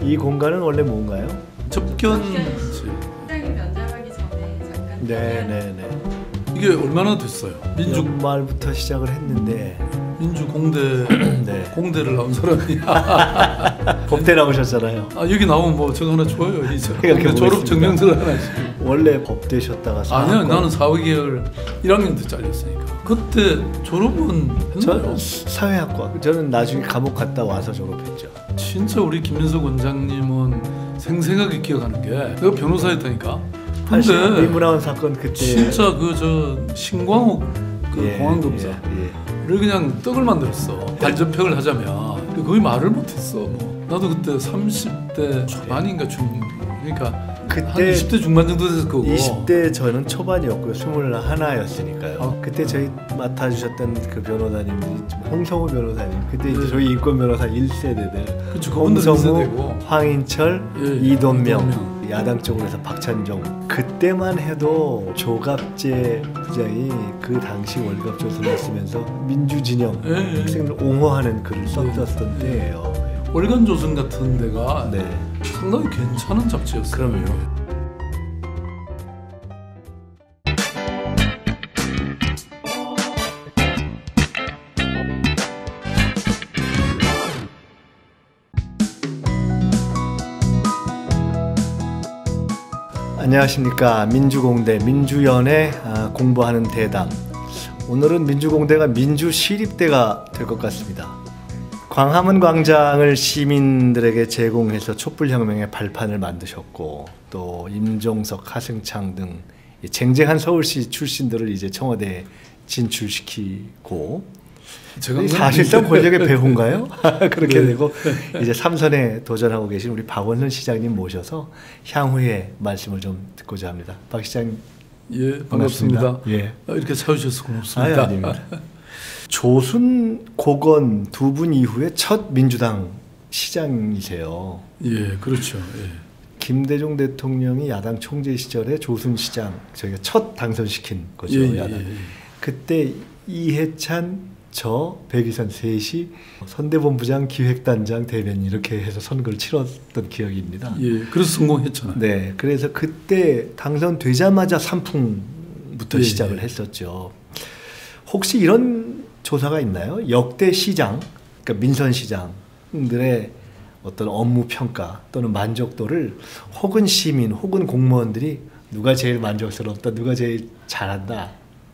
이 공간은 원래 뭔가요? 접견실. 회장님 면접하기 전에 잠깐. 네네네. 이게 얼마나 됐어요? 민주 연말부터 시작을 했는데 공대 네. 공대를 나온 사람이야. 법대 나오셨잖아요. 아 여기 나오면 뭐 저거 하나 줘요. 이 생각해 졸업 보겠습니다. 증명서 하나씩. 원래 법대셨다가 아니야, 나는 사회계열 1학년 때 잘렸으니까. 그때 졸업은 전 했나요? 사회학과. 저는 나중에 감옥 갔다 와서 졸업했죠. 진짜 우리 김민석 원장님은 생생하게 기억하는 게 내가 변호사였다니까. 사실 근데 미문화원 사건 그때 진짜 그 저 신광옥 그 예, 공안검사를 그냥 떡을 만들었어. 발전평을 하자면 근데 거의 말을 못했어. 뭐 나도 그때 30대 초반인가 중 그러니까 한 그때 20대 중반 정도 됐을 거고. 20대 저는 초반이었고요. 21였으니까요. 아, 그때 저희 맡아주셨던 그 변호사님이 홍성우 변호사님. 그때 이제 저희 인권 변호사 1세대들. 그렇죠. 그분들 홍성우, 되고. 황인철, 예, 이돈명. 야당 쪽으로 해서 박찬종. 그때만 해도 조갑재 부장이 그 당시 월갑조선을 쓰면서 민주진영 예, 예. 학생을 옹호하는 글을 썼던 때예요. 월간조선 같은 데가 네. 상당히 괜찮은 잡지였어요. 그럼요. 안녕하십니까. 민주공대 민주연의 공부하는 대담. 오늘은 민주공대가 민주시립대가 될 것 같습니다. 광화문 광장을 시민들에게 제공해서 촛불혁명의 발판을 만드셨고 또 임종석, 하승창 등 쟁쟁한 서울시 출신들을 이제 청와대에 진출시키고 사실상 권력의 배후인가요? 그렇게 네. 되고 이제 삼선에 도전하고 계신 우리 박원순 시장님 모셔서 향후의 말씀을 좀 듣고자 합니다. 박 시장님. 예, 반갑습니다. 예. 이렇게 찾으셔서 고맙습니다. 아닙니다. 조순, 고건 두 분 이후에 첫 민주당 시장이세요. 예, 그렇죠. 예. 김대중 대통령이 야당 총재 시절에 조순 시장 저희가 첫 당선시킨 거죠. 예, 예, 야당. 예. 그때 이해찬, 저, 백이선 셋이 선대본부장, 기획단장, 대변인 이렇게 해서 선거를 치렀던 기억입니다. 예, 그래서 성공했잖아요. 네, 그래서 그때 당선되자마자 삼풍부터 예, 시작을 예. 했었죠. 혹시 이런 조사가 있나요? 역대 시장, 그러니까 민선 시장들의 어떤 업무 평가 또는 만족도를 혹은 시민 혹은 공무원들이 누가 제일 만족스럽다, 누가 제일 잘한다.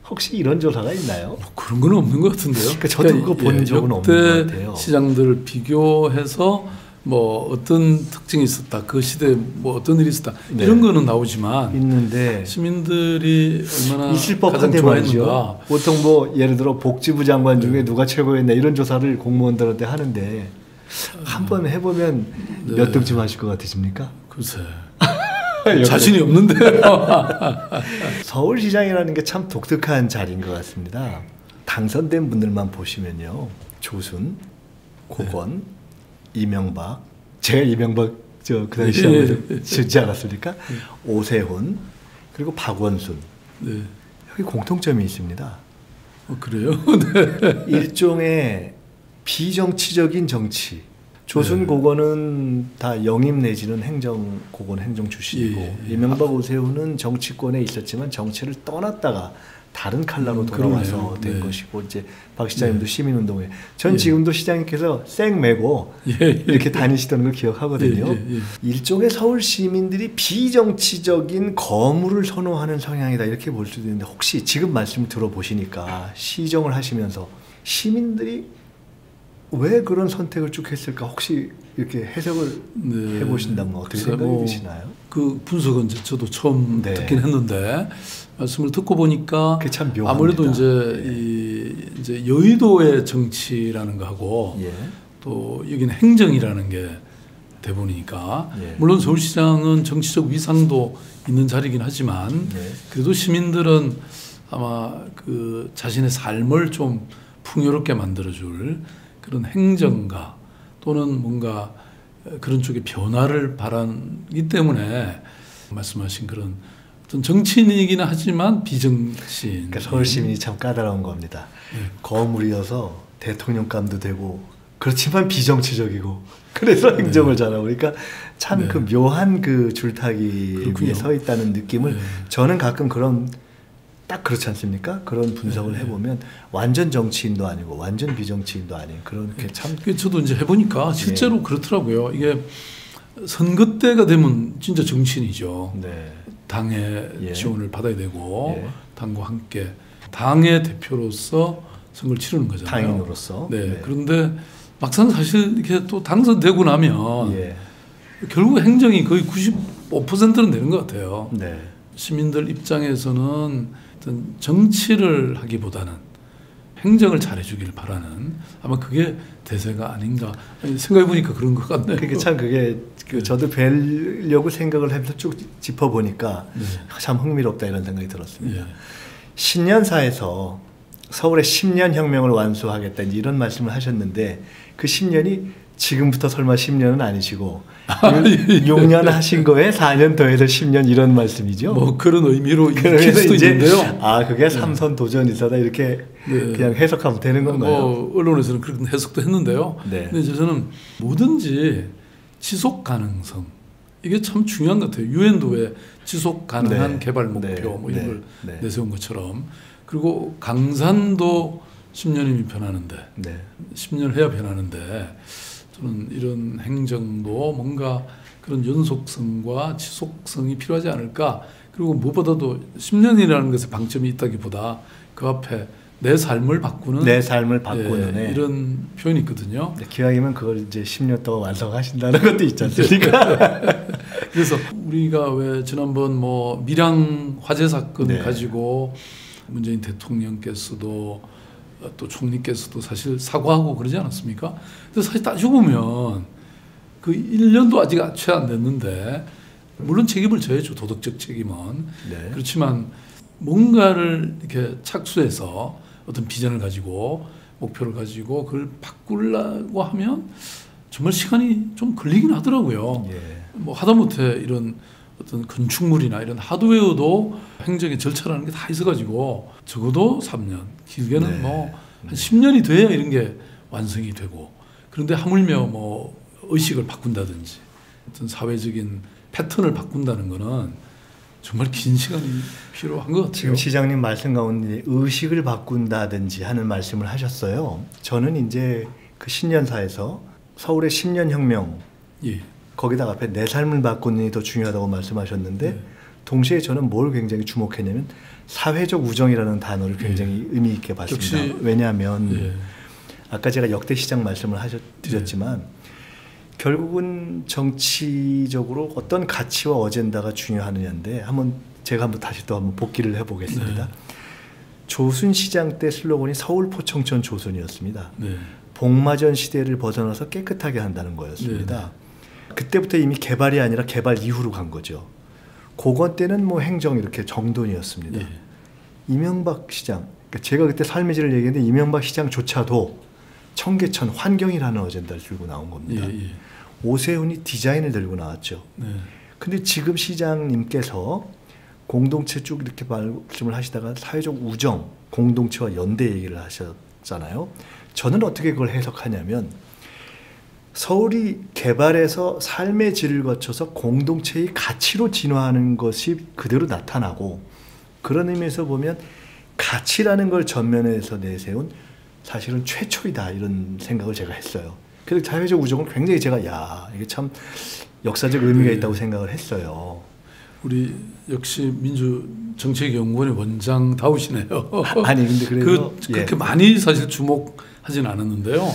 혹시 이런 조사가 있나요? 뭐 그런 건 없는 것 같은데요. 그러니까 저도 그거 본 적은 없는 것 같아요. 역대 시장들을 비교해서 뭐 어떤 특징이 있었다, 그 시대에 뭐 어떤 일이 있었다 네. 이런 거는 나오지만 있는데 시민들이 얼마나 있을 가장 법한데 말이죠. 좋아했는가. 보통 뭐 예를 들어 복지부 장관 중에 누가 최고였나 이런 조사를 공무원들한테 하는데 한번 해보면 네. 몇 등쯤 하실 것 같으십니까? 글쎄 자신이 없는데. 서울시장이라는 게 참 독특한 자리인 것 같습니다. 당선된 분들만 보시면요. 조순, 고건, 이명박, 제가 이명박 그 당시 시장에서 쓰지 않았습니까? 오세훈, 그리고 박원순. 네. 여기 공통점이 있습니다. 그래요? 네. 일종의 비정치적인 정치. 조순, 네. 고건은 다 영임 내지는 고건 행정 출신이고 예, 예. 이명박, 오세훈은 정치권에 있었지만 정치를 떠났다가 다른 칼라로 돌아와서 그러네요. 된 네. 것이고 이제 박 시장님도 네. 시민운동회. 전 예. 지금도 시장님께서 쌩 메고 예, 이렇게 다니시던 걸 기억하거든요. 예, 예, 예. 일종의 서울 시민들이 비정치적인 거물을 선호하는 성향이다 이렇게 볼 수도 있는데 혹시 지금 말씀 들어보시니까 시정을 하시면서 시민들이 왜 그런 선택을 쭉 했을까 혹시 이렇게 해석을 네. 해보신다면 어떻게 글쎄, 생각이 뭐 드시나요? 그 분석은 저도 처음 네. 듣긴 했는데 말씀을 듣고 보니까 그게 참 묘합니다. 아무래도 이제 여의도의 정치라는 거하고 예. 또 여기는 행정이라는 게 대부분이니까 예. 물론 서울시장은 정치적 위상도 있는 자리긴 하지만 네. 그래도 시민들은 아마 그 자신의 삶을 좀 풍요롭게 만들어줄 그런 행정가 또는 뭔가 그런 쪽의 변화를 바라기 때문에 말씀하신 그런 어떤 정치인이기는 하지만 비정치인. 그러니까 서울 시민이 참 까다로운 겁니다. 네. 거물이어서 대통령감도 되고 그렇지만 비정치적이고 그래서 네. 행정을 잘하고 그러니까 참 네. 그 묘한 그 줄타기 그렇군요. 위에 서 있다는 느낌을 네. 저는 가끔 그런 딱 그렇지 않습니까? 그런 분석을 네. 해보면 완전 정치인도 아니고 완전 비정치인도 아닌 그렇게 참 저도 이제 해보니까 실제로 그렇더라고요. 이게 선거 때가 되면 진짜 정치인이죠. 네. 당의 예. 지원을 받아야 되고 예. 당과 함께 당의 대표로서 선거를 치르는 거잖아요. 당인으로서 네. 그런데 막상 사실 이렇게 또 당선되고 나면 예. 결국 행정이 거의 95%는 되는 것 같아요. 네. 시민들 입장에서는 어떤 정치를 하기보다는 행정을 잘해주길 바라는 아마 그게 대세가 아닌가 생각해 보니까 그런 것 같네요. 그게 참 그게 그 저도 뵈려고 생각을 하면서 쭉 짚어보니까 네. 참 흥미롭다 이런 생각이 들었습니다. 예. 신년사에서 서울의 10년 혁명을 완수하겠다 이런 말씀을 하셨는데 그 10년이 지금부터 설마 10년은 아니시고 6년 하신 거에 4년 더해서 10년 이런 말씀이죠. 뭐 그런 의미로 읽힐 그래서 수도 이제 있는데요. 아 그게 삼선 도전이사다 이렇게 네. 그냥 해석하면 되는 건가요? 뭐 언론에서는 그런 해석도 했는데요. 네. 근데 저는 뭐든지 지속 가능성 이게 참 중요한 것 같아요. 유엔도 왜 지속 가능한 네. 개발 목표 네. 뭐 이런 네. 걸 네. 내세운 것처럼 그리고 강산도 10년이면 변하는데 네. 10년 해야 변하는데 저는 이런 행정도 뭔가 그런 연속성과 지속성이 필요하지 않을까. 그리고 무엇보다도 10년이라는 것에 방점이 있다기보다 그 앞에 내 삶을 바꾸는 내 삶을 바꾸는 예, 이런 표현이 있거든요. 네, 기왕이면 그걸 이제 10년 동안 완성하신다는 것도 있지 않습니까? 그래서 우리가 왜 지난번 뭐 밀양 화재 사건 네. 가지고 문재인 대통령께서도 또 총리께서도 사실 사과하고 그러지 않았습니까? 근데 사실 따지고 보면 그 1년도 아직 채 안 됐는데 물론 책임을 져야죠. 도덕적 책임은. 네. 그렇지만 뭔가를 이렇게 착수해서 어떤 비전을 가지고 목표를 가지고 그걸 바꾸려고 하면 정말 시간이 좀 걸리긴 하더라고요. 예. 뭐 하다못해 이런 어떤 건축물이나 이런 하드웨어도 행정의 절차라는 게 다 있어가지고 적어도 3년, 길게는 네. 뭐 한 10년이 돼야 이런 게 완성이 되고 그런데 하물며 뭐 의식을 바꾼다든지 어떤 사회적인 패턴을 바꾼다는 거는 정말 긴 시간이 필요한 것 같아요. 지금 시장님 말씀 가운데 의식을 바꾼다든지 하는 말씀을 하셨어요. 저는 이제 그 신년사에서 서울의 10년 혁명 예. 거기다가 앞에 내 삶을 바꾸는 게 더 중요하다고 말씀하셨는데 네. 동시에 저는 뭘 굉장히 주목했냐면 사회적 우정이라는 단어를 굉장히 의미 있게 봤습니다. 역시 왜냐하면 예. 아까 제가 역대 시장 말씀을 드렸지만 결국은 정치적으로 어떤 가치와 어젠다가 중요하느냐인데 제가 다시 또 한번 복기를 해보겠습니다. 네. 조순 시장 때 슬로건이 서울 포청천 조선이었습니다. 네. 복마전 시대를 벗어나서 깨끗하게 한다는 거였습니다. 그때부터 이미 개발이 아니라 개발 이후로 간 거죠. 그거 때는 뭐 행정 이렇게 정돈이었습니다. 예. 이명박 시장, 그러니까 제가 그때 삶의 질을 얘기했는데 이명박 시장조차도 청계천 환경이라는 어젠다를 들고 나온 겁니다. 예. 예. 오세훈이 디자인을 들고 나왔죠. 네. 근데 지금 시장님께서 공동체 쭉 이렇게 말씀을 하시다가 사회적 우정, 공동체와 연대 얘기를 하셨잖아요. 저는 어떻게 그걸 해석하냐면 서울이 개발해서 삶의 질을 거쳐서 공동체의 가치로 진화하는 것이 그대로 나타나고 그런 의미에서 보면 가치라는 걸 전면에서 내세운 사실은 최초이다 이런 생각을 제가 했어요. 그래서 사회적 우정은 굉장히 제가 이게 참 역사적 의미가 있다고 생각을 했어요. 우리 역시 민주정책연구원의 원장다우시네요. 아니 근데 그래서 그렇게 많이 사실 주목하진 않았는데요.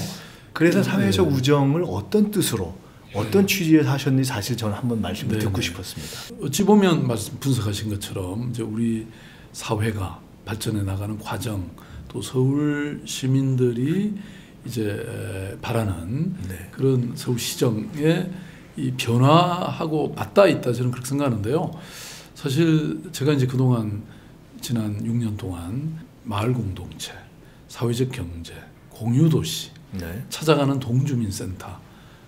그래서 사회적 우정을 어떤 뜻으로 어떤 취지에서 하셨는지 사실 저는 한번 말씀을 듣고 싶었습니다. 어찌 보면 말씀 분석하신 것처럼 이제 우리 사회가 발전해 나가는 과정 또 서울 시민들이 이제 바라는 그런 서울시정의 이 변화하고 맞닿아 있다 저는 그렇게 생각하는데요. 사실 제가 이제 그동안 지난 6년 동안 마을 공동체, 사회적 경제, 공유도시, 찾아가는 동주민센터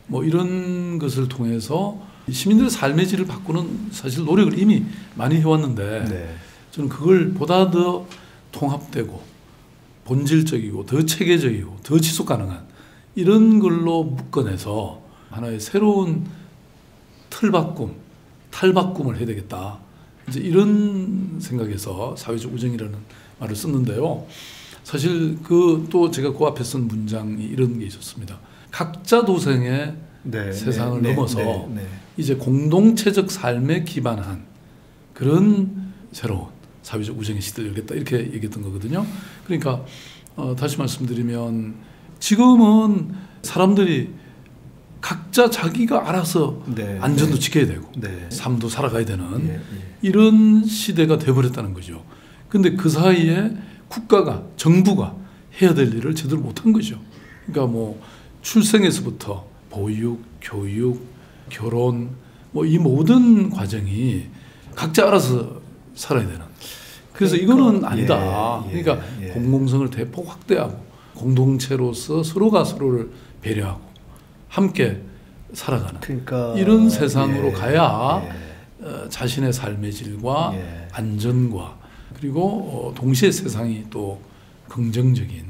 뭐 이런 것을 통해서 시민들의 삶의 질을 바꾸는 사실 노력을 이미 많이 해왔는데 저는 그걸 보다 더 통합되고 본질적이고 더 체계적이고 더 지속 가능한 이런 걸로 묶어내서 하나의 새로운 틀바꿈, 탈바꿈을 해야 되겠다. 이제 이런 생각에서 사회적 우정이라는 말을 썼는데요. 사실 또 제가 그 앞에 쓴 문장이 이런 게 있었습니다. 각자 도생의 세상을 넘어서 이제 공동체적 삶에 기반한 그런 새로운 사회적 우정의 시대를 열겠다 이렇게 얘기했던 거거든요. 그러니까 다시 말씀드리면 지금은 사람들이 각자 자기가 알아서 안전도 지켜야 되고 삶도 살아가야 되는 이런 시대가 돼버렸다는 거죠. 근데 그 사이에 국가가, 정부가 해야 될 일을 제대로 못한 거죠. 그러니까 뭐 출생에서부터 보육, 교육, 결혼 뭐 이 모든 과정이 각자 알아서 살아야 되는. 그래서 이거는 아니다. 그러니까 공공성을 대폭 확대하고 공동체로서 서로가 서로를 배려하고 함께 살아가는 이런 세상으로 가야 자신의 삶의 질과 안전과 그리고 동시에 세상이 또 긍정적인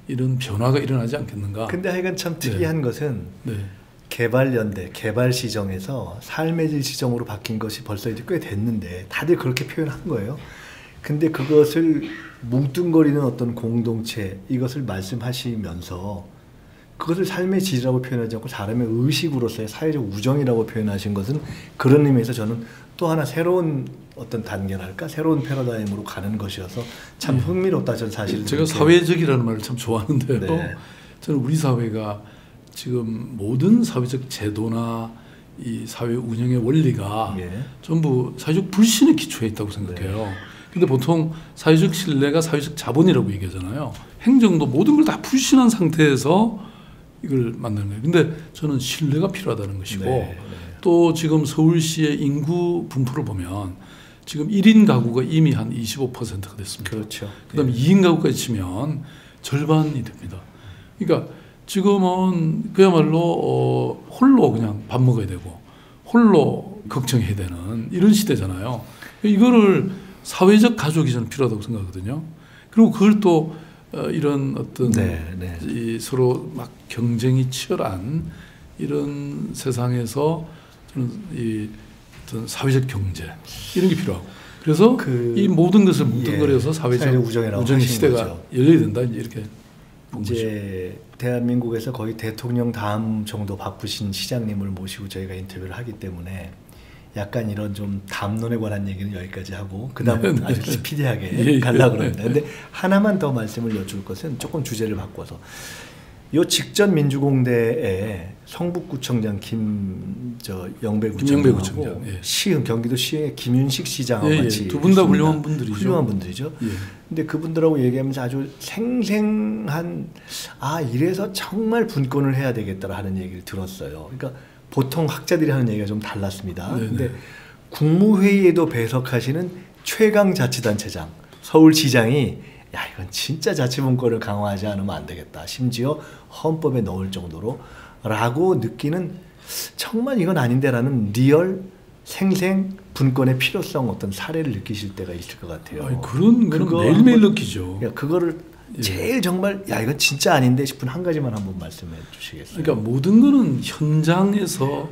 이런 변화가 일어나지 않겠는가. 근데 하여간 참 특이한 것은 개발연대, 개발시정에서 삶의 질 시정으로 바뀐 것이 벌써 이제 꽤 됐는데 다들 그렇게 표현한 거예요. 근데 그것을 뭉뚱거리는 어떤 공동체 이것을 말씀하시면서 그것을 삶의 질이라고 표현하지 않고 사람의 의식으로서의 사회적 우정이라고 표현하신 것은 그런 의미에서 저는 또 하나 새로운 어떤 단계랄까 새로운 패러다임으로 가는 것이어서 참 흥미롭다. 저는 사실 제가 사회적이라는 말을 참 좋아하는데요. 저는 우리 사회가 지금 모든 사회적 제도나 이 사회 운영의 원리가 전부 사회적 불신에 기초해 있다고 생각해요. 근데 보통 사회적 신뢰가 사회적 자본이라고 얘기하잖아요. 행정도 모든 걸 다 불신한 상태에서 이걸 만드는 거예요. 근데 저는 신뢰가 필요하다는 것이고 또 지금 서울시의 인구 분포를 보면 지금 1인 가구가 이미 한 25%가 됐습니다. 그렇죠. 그다음에 2인 가구까지 치면 절반이 됩니다. 그러니까 지금은 그야말로 홀로 그냥 밥 먹어야 되고 홀로 걱정해야 되는 이런 시대잖아요. 이거를 사회적 가족이 저는 필요하다고 생각하거든요. 그리고 그걸 또 이런 어떤 이 서로 막 경쟁이 치열한 이런 세상에서 저는 이 어떤 사회적 경제 이런 게 필요하고 그래서 이 모든 것을 뭉뚱그려서 사회적 우정의 시대가 거죠. 열려야 된다 이렇게 본 거죠. 대한민국에서 거의 대통령 다음 정도 바쁘신 시장님을 모시고 저희가 인터뷰를 하기 때문에 약간 이런 좀 담론에 관한 얘기는 여기까지 하고 그 다음은 아주 스피디하게 가려고 합니다. 근데 하나만 더 말씀을 여쭐 것은 조금 주제를 바꿔서 요 직전 민주공대에 성북구청장 영배구청장하고 시흥 경기도 시흥의 김윤식 시장하고 같이 두 분 다 훌륭한 분들이죠. 훌륭한 분들이죠. 근데 그분들하고 얘기하면서 아주 생생한 이래서 정말 분권을 해야 되겠다 하는 얘기를 들었어요. 그러니까 보통 학자들이 하는 얘기가 좀 달랐습니다. 근데 국무회의에도 배석하시는 최강자치단체장 서울시장이 이건 진짜 자치분권을 강화하지 않으면 안 되겠다. 심지어 헌법에 넣을 정도로 라고 느끼는 정말 이건 아닌데라는 리얼 생생 분권의 필요성 어떤 사례를 느끼실 때가 있을 것 같아요. 그런 매일매일 느끼죠. 그거를 제일 정말 이건 진짜 아닌데 싶은 한 가지만 한번 말씀해 주시겠어요? 그러니까 모든 거는 현장에서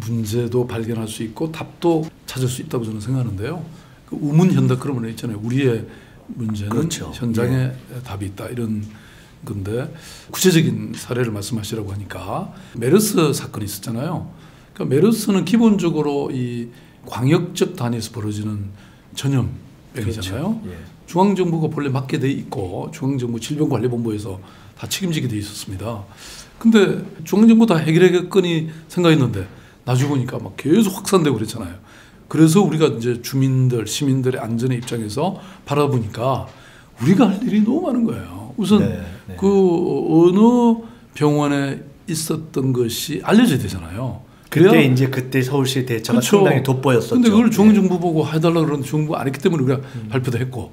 문제도 발견할 수 있고 답도 찾을 수 있다고 저는 생각하는데요. 그 우문현답 그런 거 있잖아요. 우리의 문제는 현장에 답이 있다 이런 건데 구체적인 사례를 말씀하시라고 하니까 메르스 사건이 있었잖아요. 그러니까 메르스는 기본적으로 이 광역적 단위에서 벌어지는 전염병이잖아요. 중앙정부가 본래 맡게 돼 있고 중앙정부 질병관리본부에서 다 책임지게 돼 있었습니다. 근데 중앙정부 다 해결하겠거니 생각했는데 나중에 보니까 막 계속 확산되고 그랬잖아요. 그래서 우리가 이제 주민들, 시민들의 안전의 입장에서 바라보니까 우리가 할 일이 너무 많은 거예요. 우선 그 어느 병원에 있었던 것이 알려져야 되잖아요. 그때 서울시 대처가 상당히 돋보였었죠. 근데 그걸 중앙정부 보고 해달라고 그러는데 중앙부 안 했기 때문에 우리가 발표도 했고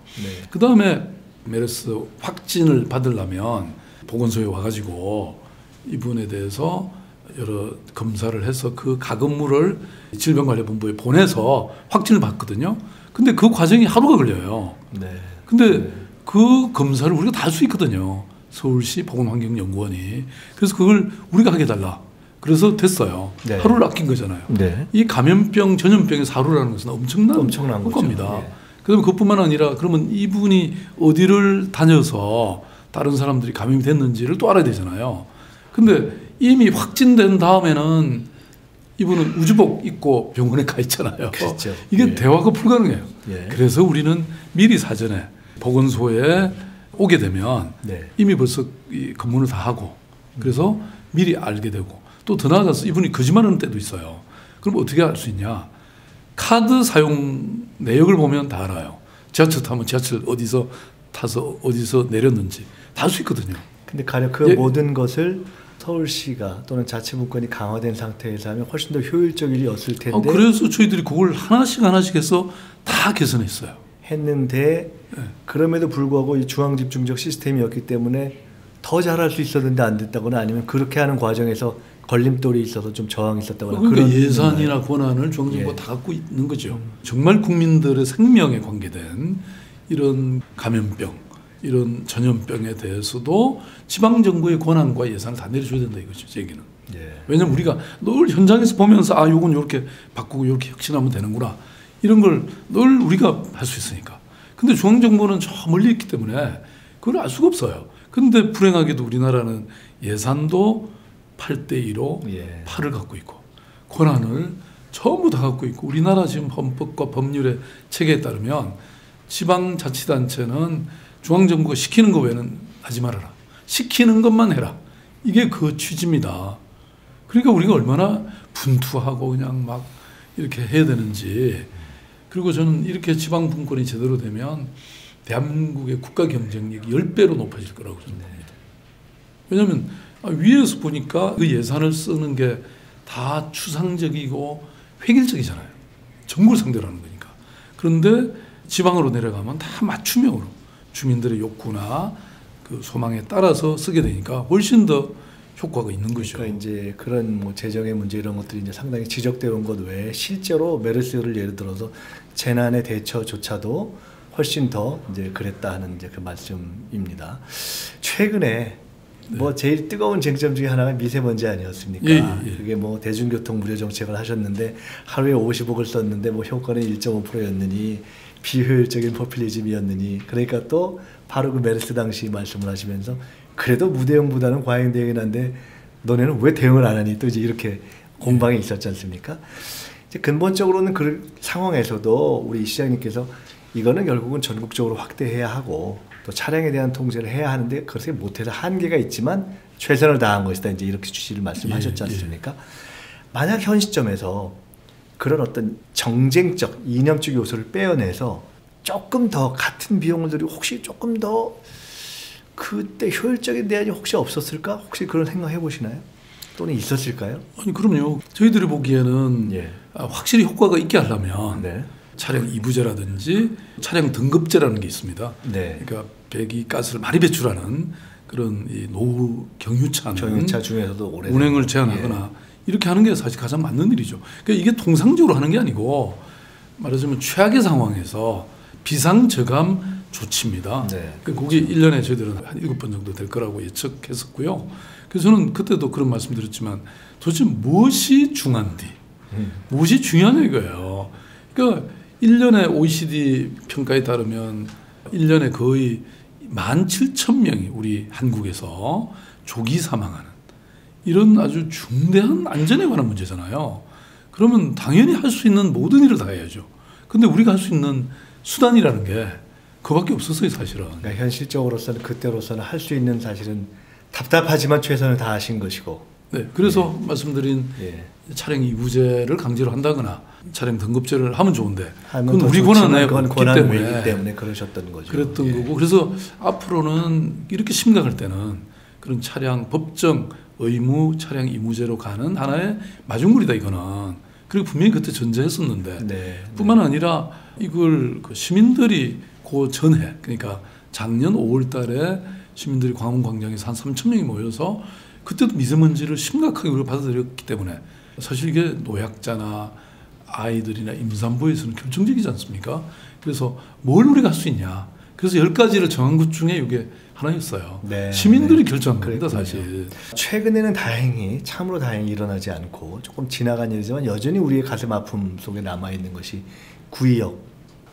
그 다음에 메르스 확진을 받으려면 보건소에 와가지고 이분에 대해서 여러 검사를 해서 그 가건물을 질병관리본부에 보내서 확진을 받거든요. 근데 그 과정이 하루가 걸려요. 근데 그 검사를 우리가 다 할 수 있거든요. 서울시 보건환경연구원이. 그래서 그걸 우리가 하게 해달라. 그래서 됐어요. 네. 하루를 아낀 거잖아요. 네. 이 감염병, 전염병에서 하루라는 것은 엄청난 효과입니다. 거죠. 네. 그다음에 그뿐만 아니라 그러면 이분이 어디를 다녀서 다른 사람들이 감염이 됐는지를 또 알아야 되잖아요. 근데 이미 확진된 다음에는 이분은 우주복 입고 병원에 가 있잖아요. 그렇죠. 이게 예. 대화가 불가능해요. 예. 그래서 우리는 미리 사전에 보건소에 오게 되면 네. 이미 벌써 이 검문을 다 하고 그래서 미리 알게 되고 또 더 나아가서 이분이 거짓말하는 때도 있어요. 그럼 어떻게 알 수 있냐? 카드 사용 내역을 보면 다 알아요. 지하철 타면 지하철 어디서 타서 어디서 내렸는지 다 알 수 있거든요. 근데 가령 그 예. 모든 것을 서울시가 또는 자치분권이 강화된 상태에서 하면 훨씬 더 효율적이었을 텐데 그래서 저희들이 그걸 하나씩 해서 다 개선했어요. 했는데 네. 그럼에도 불구하고 이 중앙집중적 시스템이었기 때문에 더 잘할 수 있었는데 안 됐다거나 아니면 그렇게 하는 과정에서 걸림돌이 있어서 좀 저항이 있었다거나 그러니까 그런 예산이나 권한을 중앙정부가 예. 다 갖고 있는 거죠. 정말 국민들의 생명에 관계된 이런 감염병, 이런 전염병에 대해서도 지방정부의 권한과 예산을 다 내려줘야 된다 이거죠. 제 얘기는. 예. 왜냐하면 우리가 늘 현장에서 보면서 요건 이렇게 바꾸고 이렇게 혁신하면 되는구나. 이런 걸 늘 우리가 할 수 있으니까. 근데 중앙정부는 저 멀리 있기 때문에 그걸 알 수가 없어요. 근데 불행하게도 우리나라는 예산도 8대2로 예. 8을 갖고 있고 권한을 전부 다 갖고 있고 우리나라 지금 헌법과 법률의 체계에 따르면 지방자치단체는 중앙정부가 시키는 거 외에는 하지 말아라. 시키는 것만 해라. 이게 그 취지입니다. 그러니까 우리가 얼마나 분투하고 그냥 막 이렇게 해야 되는지. 그리고 저는 이렇게 지방 분권이 제대로 되면 대한민국의 국가 경쟁력이 10배로 높아질 거라고 저는 봅니다. 왜냐하면 위에서 보니까 그 예산을 쓰는 게 다 추상적이고 획일적이잖아요. 전국을 상대로 하는 거니까. 그런데 지방으로 내려가면 다 맞춤형으로 주민들의 욕구나 그 소망에 따라서 쓰게 되니까 훨씬 더 효과가 있는 거죠. 그러니까 이제 그런 뭐 재정의 문제 이런 것들이 이제 상당히 지적되어 온 것 외에 실제로 메르스를 예를 들어서 재난의 대처조차도 훨씬 더 이제 그랬다 하는 이제 그 말씀입니다. 최근에 뭐 제일 뜨거운 쟁점 중에 하나가 미세먼지 아니었습니까? 예. 그게 뭐 대중교통 무료 정책을 하셨는데 하루에 50억을 썼는데 뭐 효과는 1.5%였느니 비효율적인 포퓰리즘이었느니 그러니까 또 바로 그 메르스 당시 말씀을 하시면서 그래도 무대응보다는 과잉대응이 난데 너네는 왜 대응을 안 하니 또 이제 이렇게 공방이 있었지 않습니까? 이제 근본적으로는 그 상황에서도 우리 이 시장님께서 이거는 결국은 전국적으로 확대해야 하고 또 차량에 대한 통제를 해야 하는데 그렇게 못해서 한계가 있지만 최선을 다한 것이다 이제 이렇게 취지를 말씀하셨지 않습니까? 만약 현 시점에서 그런 어떤 정쟁적 이념적 요소를 빼어내서 조금 더 같은 비용을 들이고 혹시 조금 더 그때 효율적인 대안이 혹시 없었을까? 혹시 그런 생각해 보시나요? 또는 있었을까요? 아니 그럼요. 저희들이 보기에는 예. 확실히 효과가 있게 하려면 네. 차량 이부제라든지 차량 등급제라는 게 있습니다. 네. 그러니까 배기가스를 많이 배출하는 그런 이 노후 경유차는 경유차 중에서도 오래 운행을 제한하거나 이렇게 하는 게 사실 가장 맞는 일이죠. 그러니까 이게 통상적으로 하는 게 아니고 말하자면 최악의 상황에서 비상저감 조치입니다. 네. 거기 1년에 저희들은 한 7번 정도 될 거라고 예측했었고요. 그래서 저는 그때도 그런 말씀 드렸지만 도대체 무엇이 중요한지 무엇이 중요하냐 이거예요. 그러니까 1년에 OECD 평가에 따르면 1년에 거의 17,000명이 우리 한국에서 조기 사망하는 이런 아주 중대한 안전에 관한 문제잖아요. 그러면 당연히 할 수 있는 모든 일을 다 해야죠. 근데 우리가 할 수 있는 수단이라는 게 그밖에 없었어요, 사실은. 그러니까 현실적으로서는 그때로서는 할 수 있는 사실은 답답하지만 최선을 다하신 것이고. 네, 그래서 말씀드린 차량 이부제를 강제로 한다거나 차량 등급제를 하면 좋은데 그건 우리 권한에 없기 때문에 그러셨던 거죠. 그랬던 거고 그래서 앞으로는 이렇게 심각할 때는 그런 차량 법정 의무 차량 이무제로 가는 하나의 마중물이다 이거는. 그리고 분명히 그때 전제했었는데 뿐만 아니라 이걸 그 시민들이 그 전에 그러니까 작년 5월달에 시민들이 광화문광장에서 한 3,000명이 모여서 그때도 미세먼지를 심각하게 우리가 받아들였기 때문에 사실 이게 노약자나 아이들이나 임산부에서는 결정적이지 않습니까? 그래서 뭘 우리가 할 수 있냐? 그래서 10가지를 정한 것 중에 이게 하나였어요. 네, 시민들이 네. 결정한 겁니다, 그랬군요. 사실. 최근에는 다행히 참으로 다행히 일어나지 않고 조금 지나간 일이지만 여전히 우리의 가슴 아픔 속에 남아있는 것이 구의역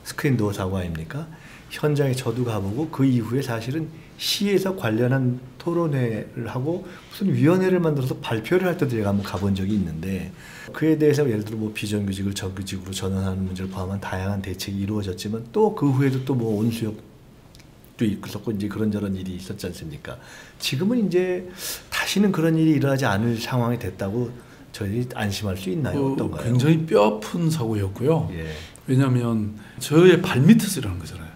스크린도어 사고 아닙니까? 현장에 저도 가보고 그 이후에 사실은 시에서 관련한 토론회를 하고 무슨 위원회를 만들어서 발표를 할 때도 제가 한번 가본 적이 있는데 그에 대해서 예를 들어 뭐 비정규직을 정규직으로 전환하는 문제를 포함한 다양한 대책이 이루어졌지만 또 그 후에도 또 뭐 온수역도 있었고 이제 그런저런 일이 있었지 않습니까? 지금은 이제 다시는 그런 일이 일어나지 않을 상황이 됐다고 저희들이 안심할 수 있나요? 어떤가요? 굉장히 뼈아픈 사고였고요. 예. 왜냐하면 저의 발밑에서 일어난 거잖아요.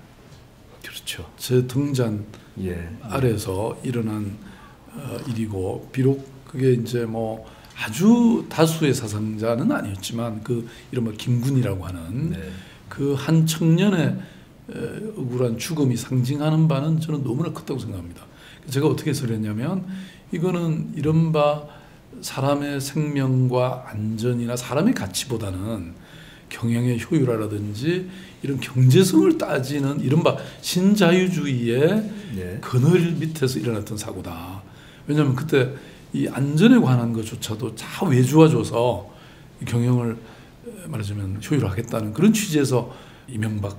그렇죠. 제 등잔 예. 아래에서 일어난 일이고 비록 그게 이제 뭐 아주 다수의 사상자는 아니었지만 그 이른바 김군이라고 하는 네. 그 한 청년의 억울한 죽음이 상징하는 바는 저는 너무나 컸다고 생각합니다. 제가 어떻게 해석을 했냐면 이거는 이른바 사람의 생명과 안전이나 사람의 가치보다는 경영의 효율화라든지 이런 경제성을 따지는 이른바 신자유주의의 네. 그늘 밑에서 일어났던 사고다. 왜냐하면 그때 이 안전에 관한 것조차도 다 외주화줘서 경영을 말하자면 효율화하겠다는 그런 취지에서 이명박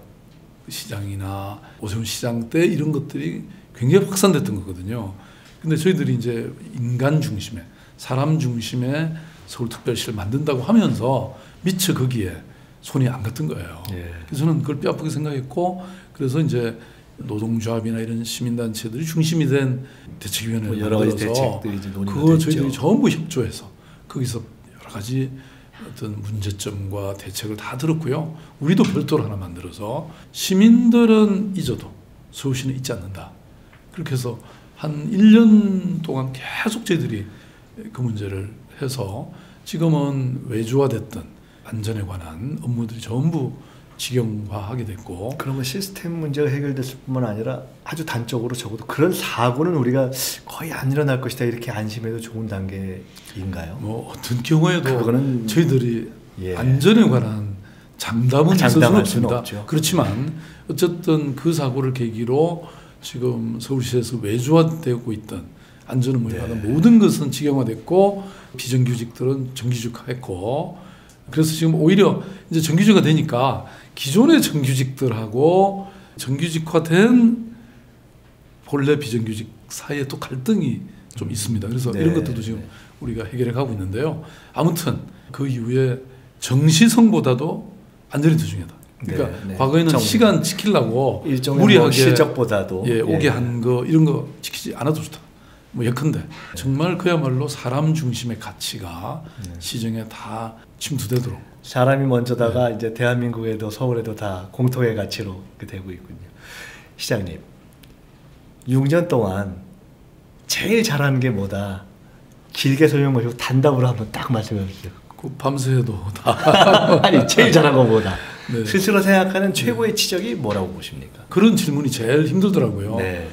시장이나 오세훈 시장 때 이런 것들이 굉장히 확산됐던 거거든요. 근데 저희들이 이제 인간 중심의 사람 중심의 서울특별시를 만든다고 하면서 미처 거기에 손이 안 갔던 거예요. 예. 그래서 저는 그걸 뼈아프게 생각했고 그래서 이제 노동조합이나 이런 시민단체들이 중심이 된 대책위원회를 뭐 여러 가지 만들어서 대책들이 이제 논의가 그거 됐죠. 저희들이 전부 협조해서 거기서 여러 가지 어떤 문제점과 대책을 다 들었고요. 우리도 별도로 하나 만들어서 시민들은 잊어도 서울시는 잊지 않는다. 그렇게 해서 한 1년 동안 계속 저희들이 그 문제를 해서 지금은 외주화됐던 안전에 관한 업무들이 전부 직영화하게 됐고 그러면 시스템 문제가 해결됐을 뿐만 아니라 아주 단적으로 적어도 그런 사고는 우리가 거의 안 일어날 것이다 이렇게 안심해도 좋은 단계인가요? 뭐 어떤 경우에도 그거는 저희들이 예. 안전에 관한 장담은 있을 수는 장담할 수는 없습니다. 없죠. 그렇지만 어쨌든 그 사고를 계기로 지금 서울시에서 외주화되고 있던 안전 업무에 관한 모든 것은 직영화됐고 비정규직들은 정규직화했고 그래서 지금 오히려 이제 정규직화 되니까 기존의 정규직들하고 정규직화된 본래 비정규직 사이에 또 갈등이 좀 있습니다. 그래서 네. 이런 것들도 지금 우리가 해결해 가고 있는데요. 아무튼 그 이후에 정시성보다도 안전이 더 중요하다. 그러니까 네, 네. 과거에는 시간 지키려고 일종의 무리하게 뭐 실적보다도 예, 오게 한 거 이런 거 지키지 않아도 좋다. 뭐 예컨대 정말 그야말로 사람 중심의 가치가 시정에 다 침투되도록 사람이 먼저다가 이제 대한민국에도 서울에도 다 공통의 가치로 이렇게 되고 있군요. 시장님, 6년 동안 제일 잘하는 게 뭐다? 길게 설명 마시고 단답으로 한번 딱 말씀해 주세요. 그 밤새도 다 아니 제일 잘한 건 뭐다? 네. 스스로 생각하는 최고의 지적이 뭐라고 보십니까? 그런 질문이 제일 힘들더라고요. 네.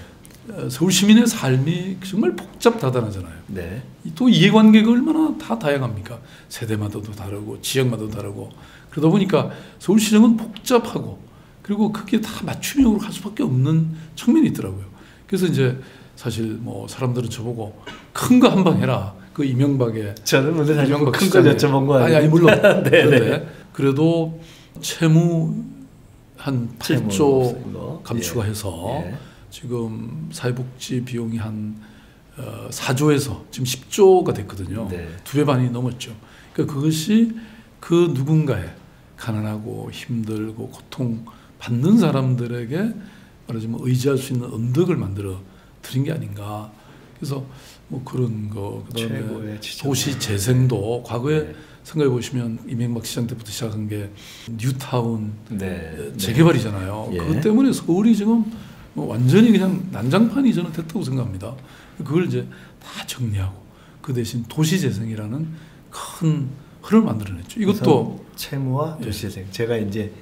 서울 시민의 삶이 정말 복잡다단하잖아요. 네. 또 이해관계가 얼마나 다 다양합니까? 세대마다도 다르고 지역마다도 다르고 그러다 보니까 서울시정은 복잡하고 그리고 그게 다 맞춤형으로 갈 수밖에 없는 측면이 있더라고요. 그래서 이제 사실 뭐 사람들은 저보고 큰 거 한 방 해라. 그 이명박의 저는 근데 사실 이명박 큰거 여쭤본 거 아니에요? 아니 물론 네, 그런데 그래도 채무 한 8조 감축해서 예. 지금 사회복지 비용이 한 4조에서 지금 10조가 됐거든요. 네. 2배 반이 넘었죠. 그러니까 그것이 그 누군가의 가난하고 힘들고 고통 받는 사람들에게 말하자면 의지할 수 있는 언덕을 만들어 드린 게 아닌가. 그래서 뭐 그런 거 그다음에 도시 재생도 과거에 네. 생각해 보시면 이명박 시장 때부터 시작한 게 뉴타운 네. 재개발이잖아요. 네. 그것 때문에 서울이 지금 뭐 완전히 그냥 난장판이 저는 됐다고 생각합니다. 그걸 이제 다 정리하고 그 대신 도시재생이라는 큰 흐름을 만들어냈죠. 이것도 채무와 도시재생. 제가 이제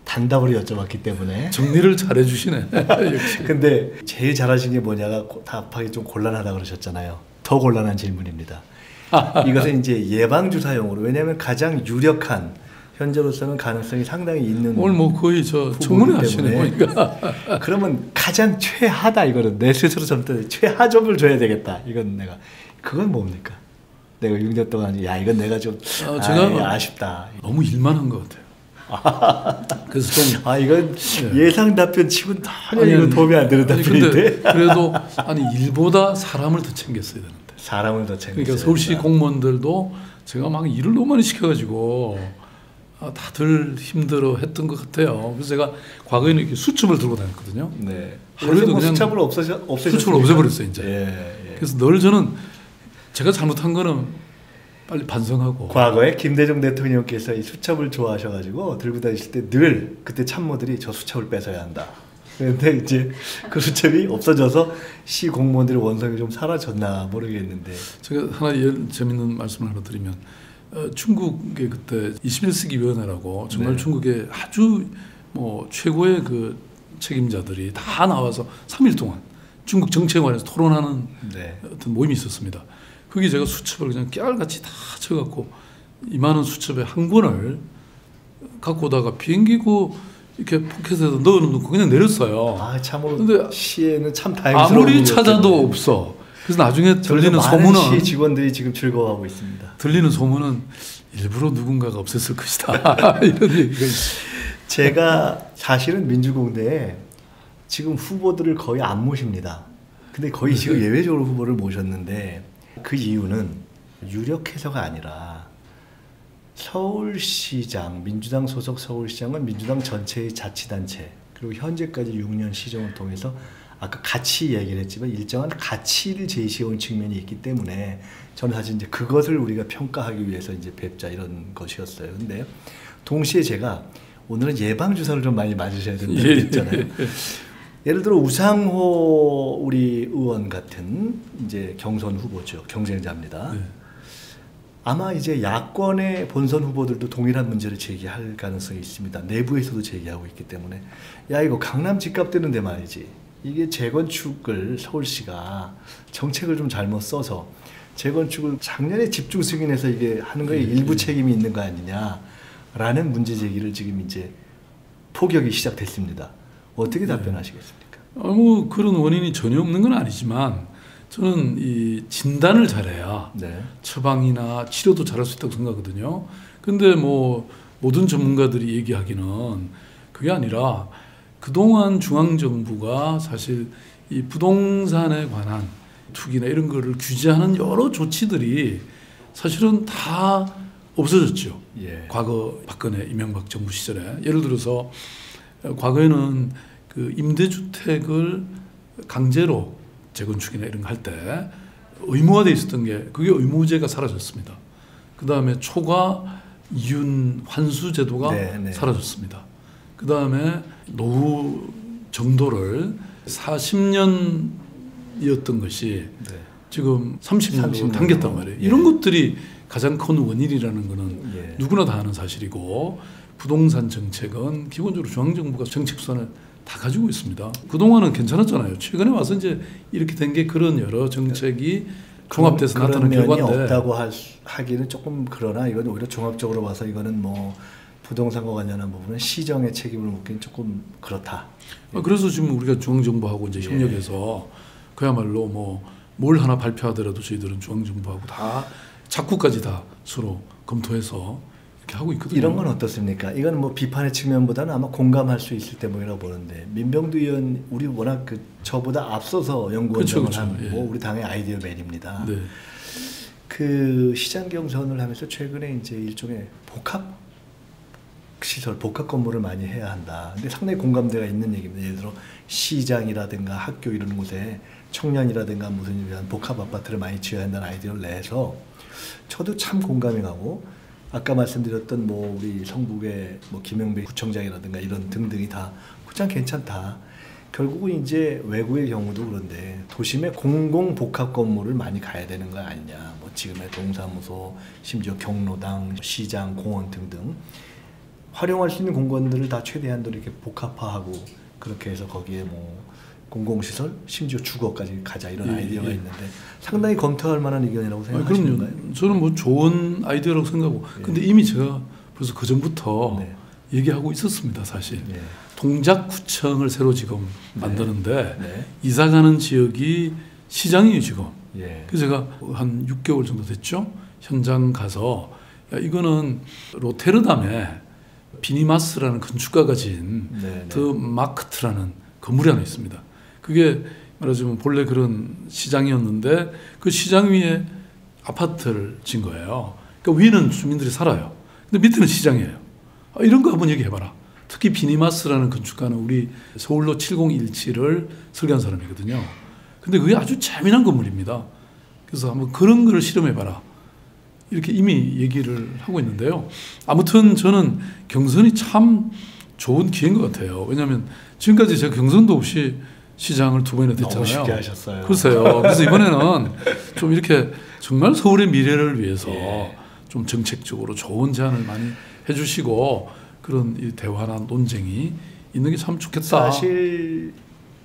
단답으로 여쭤봤기 때문에 정리를 잘해 주시네. 근데 제일 잘하신 게 뭐냐가 답하기 좀 곤란하다 그러셨잖아요. 더 곤란한 질문입니다. 이것은 이제 예방주사용으로 왜냐하면 가장 유력한 현재로서는 가능성이 상당히 있는. 오늘 뭐 거의 저 청문회 하시네 보니까. 그러면 가장 최하다 이거는 내 스스로 점때 최하점을 줘야 되겠다. 이건 내가 그건 뭡니까? 내가 6년 동안 야 이건 내가 좀 제가 아쉽다. 너무 일만한 것 같아요. 그래서 좀 이건 예상 답변 치고는 전혀 이건 도움이 안 되는 답변인데. 그래도 일보다 사람을 더 챙겼어야 되는데. 사람을 더 챙겼어야. 그러니까 서울시 공무원들도 제가 막 일을 너무 많이 시켜가지고 다들 힘들어했던 것 같아요. 그래서 제가 과거에는 이렇게 수첩을 들고 다녔거든요. 네. 하루에도 그냥 수첩을 없애버렸어요 이제. 예. 그래서 늘 저는 제가 잘못한 거는 빨리 반성하고. 과거에 김대중 대통령께서 이 수첩을 좋아하셔가지고 들고 다니실 때 늘 그때 참모들이 저 수첩을 뺏어야 한다. 그런데 이제 그 수첩이 없어져서 시 공무원들의 원성이 좀 사라졌나 모르겠는데. 제가 하나 재밌는 말씀을 하나 드리면 중국의 그때 21세기 위원회라고 정말 중국의 아주 뭐 최고의 그 책임자들이 다 나와서 3일 동안 중국 정치에 관해서 토론하는 어떤 모임이 있었습니다. 거기 제가 수첩을 그냥 깨알같이 다 쳐갖고 이만한 수첩에 한 권을 갖고 오다가 비행기고 이렇게 포켓에다 넣어놓고 그냥 내렸어요. 참으로. 근데 시에는 참 다행스러운 아무리 찾아도 없어. 그래서 나중에 들리는 소문은 시 직원들이 지금 즐거워하고 있습니다. 들리는 소문은 일부러 누군가가 없앴을 것이다. 이런 얘기가 있어요. 제가 사실은 민주공대에 지금 후보들을 거의 안 모십니다. 근데 거의 지금 예외적으로 후보를 모셨는데 그 이유는 유력해서가 아니라 서울시장, 민주당 소속 서울시장은 민주당 전체의 자치단체 그리고 현재까지 6년 시정을 통해서 아까 가치 얘기를 했지만 일정한 가치를 제시해온 측면이 있기 때문에 저는 사실 이제 그것을 우리가 평가하기 위해서 이제 뵙자 이런 것이었어요. 근데 동시에 제가 오늘은 예방주사를 좀 많이 맞으셔야 된다고 했잖아요. 예를 들어 우상호 우리 의원 같은 이제 경선 후보죠. 경쟁자입니다. 아마 이제 야권의 본선 후보들도 동일한 문제를 제기할 가능성이 있습니다. 내부에서도 제기하고 있기 때문에 야 이거 강남 집값 되는데 말이지. 이게 재건축을 서울시가 정책을 좀 잘못 써서 재건축을 작년에 집중 승인해서 이게 하는 거에 일부 책임이 있는 거 아니냐라는 문제 제기를 지금 이제 포격이 시작됐습니다. 어떻게 답변하시겠습니까? 뭐 그런 원인이 전혀 없는 건 아니지만 저는 이 진단을 잘해야 처방이나 치료도 잘할 수 있다고 생각하거든요. 근데 뭐 모든 전문가들이 얘기하기는 그게 아니라 그동안 중앙정부가 사실 이 부동산에 관한 투기나 이런 거를 규제하는 여러 조치들이 사실은 다 없어졌죠. 과거 박근혜 이명박 정부 시절에 예를 들어서 과거에는 그 임대주택을 강제로 재건축이나 이런 거 할 때 의무화돼 있었던 게 그게 의무제가 사라졌습니다. 그 다음에 초과 이윤 환수 제도가 사라졌습니다. 그 다음에 노후 정도를 40년이었던 것이 지금 30년으로 당겼단 말이에요. 이런 것들이 가장 큰 원인이라는 거는 누구나 다 아는 사실이고 부동산 정책은 기본적으로 중앙정부가 정책 수단을 다 가지고 있습니다. 그동안은 괜찮았잖아요. 최근에 와서 이제 이렇게 된 게 그런 여러 정책이 종합돼서 나타난 결과인데 면이 없다고 하기는 조금 그러나 이건 오히려 종합적으로 봐서 이거는 뭐 부동산과 관련한 부분은 시정의 책임을 묻기는 조금 그렇다. 그래서 지금 우리가 중앙정부하고 이제 협력해서 그야말로 뭐 뭘 하나 발표하더라도 저희들은 중앙정부하고 다 작구까지 다 서로 검토해서 이렇게 하고 있거든요. 이런 건 어떻습니까? 이건 뭐 비판의 측면보다는 아마 공감할 수 있을 대목이라고 보는데 민병두 의원 우리 워낙 그 저보다 앞서서 연구원장을 하고 우리 당의 아이디어맨입니다. 그 시장 경선을 하면서 최근에 이제 일종의 복합 시설, 복합 건물을 많이 해야 한다. 근데 상당히 공감대가 있는 얘기입니다. 예를 들어 시장이라든가 학교 이런 곳에 청년이라든가 무슨 이런 복합 아파트를 많이 지어야 한다는 아이디어를 내서 저도 참 공감이 가고 아까 말씀드렸던 뭐 우리 성북의 뭐 김영배 구청장이라든가 이런 등등이 다 구청 괜찮다. 결국은 이제 외국의 경우도 그런데 도심에 공공 복합 건물을 많이 가야 되는 거 아니냐. 뭐 지금의 동사무소, 심지어 경로당, 시장, 공원 등등 활용할 수 있는 공간들을 다 최대한도로 이렇게 복합화하고 그렇게 해서 거기에 뭐 공공시설, 심지어 주거까지 가자 이런 아이디어가 있는데 상당히 검토할 만한 의견이라고 생각하시는가요? 그럼요. 저는 뭐 좋은 아이디어라고 생각하고 근데 이미 제가 벌써 그 전부터 네. 얘기하고 있었습니다. 사실 네. 동작구청을 새로 지금 만드는데 네. 이사가는 지역이 시장이에요 지금. 예. 그래서 제가 한 6개월 정도 됐죠. 현장 가서 야, 이거는 로테르담에 비니마스라는 건축가가 지은 네, 더 마크트라는 건물이 하나 있습니다. 그게 말하자면 본래 그런 시장이었는데 그 시장 위에 아파트를 지은 거예요. 그러니까 위는 주민들이 살아요. 근데 밑에는 시장이에요. 이런 거 한번 얘기해봐라. 특히 비니마스라는 건축가는 우리 서울로 7017을 설계한 사람이거든요. 근데 그게 아주 재미난 건물입니다. 그래서 한번 그런 거를 실험해봐라. 이렇게 이미 얘기를 하고 있는데요. 아무튼 저는 경선이 참 좋은 기회인 것 같아요. 왜냐하면 지금까지 제가 경선도 없이 시장을 2번이나 됐잖아요. 너무 쉽게 하셨어요. 글쎄요. 그래서 이번에는 좀 이렇게 정말 서울의 미래를 위해서 예. 좀 정책적으로 좋은 제안을 많이 해주시고 그런 이 대화나 논쟁이 있는 게 참 좋겠다. 사실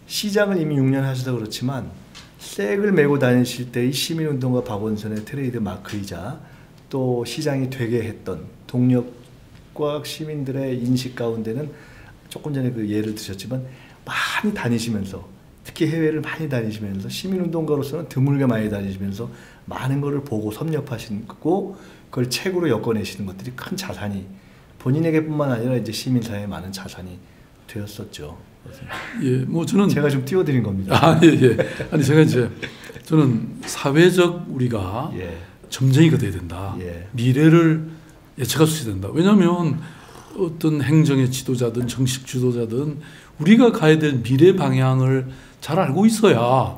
시장을 이미 6년 하셔서 그렇지만 색을 메고 다니실 때 이 시민운동가 박원순의 트레이드 마크이자 또 시장이 되게 했던 동력과 시민들의 인식 가운데는 조금 전에 그 예를 드셨지만 많이 다니시면서 특히 해외를 많이 다니시면서 시민운동가로서는 드물게 많이 다니시면서 많은 것을 보고 섭렵하시고 그걸 책으로 엮어내시는 것들이 큰 자산이 본인에게뿐만 아니라 이제 시민사회에 많은 자산이 되었었죠. 예, 뭐 저는 제가 좀 띄워드린 겁니다. 아, 예, 예. 아니 제가 이제 저는 사회적 우리가 예. 점쟁이가 돼야 된다. 예. 미래를 예측할 수 있어야 된다. 왜냐하면 어떤 행정의 지도자든 정식 지도자든 우리가 가야 될 미래 방향을 잘 알고 있어야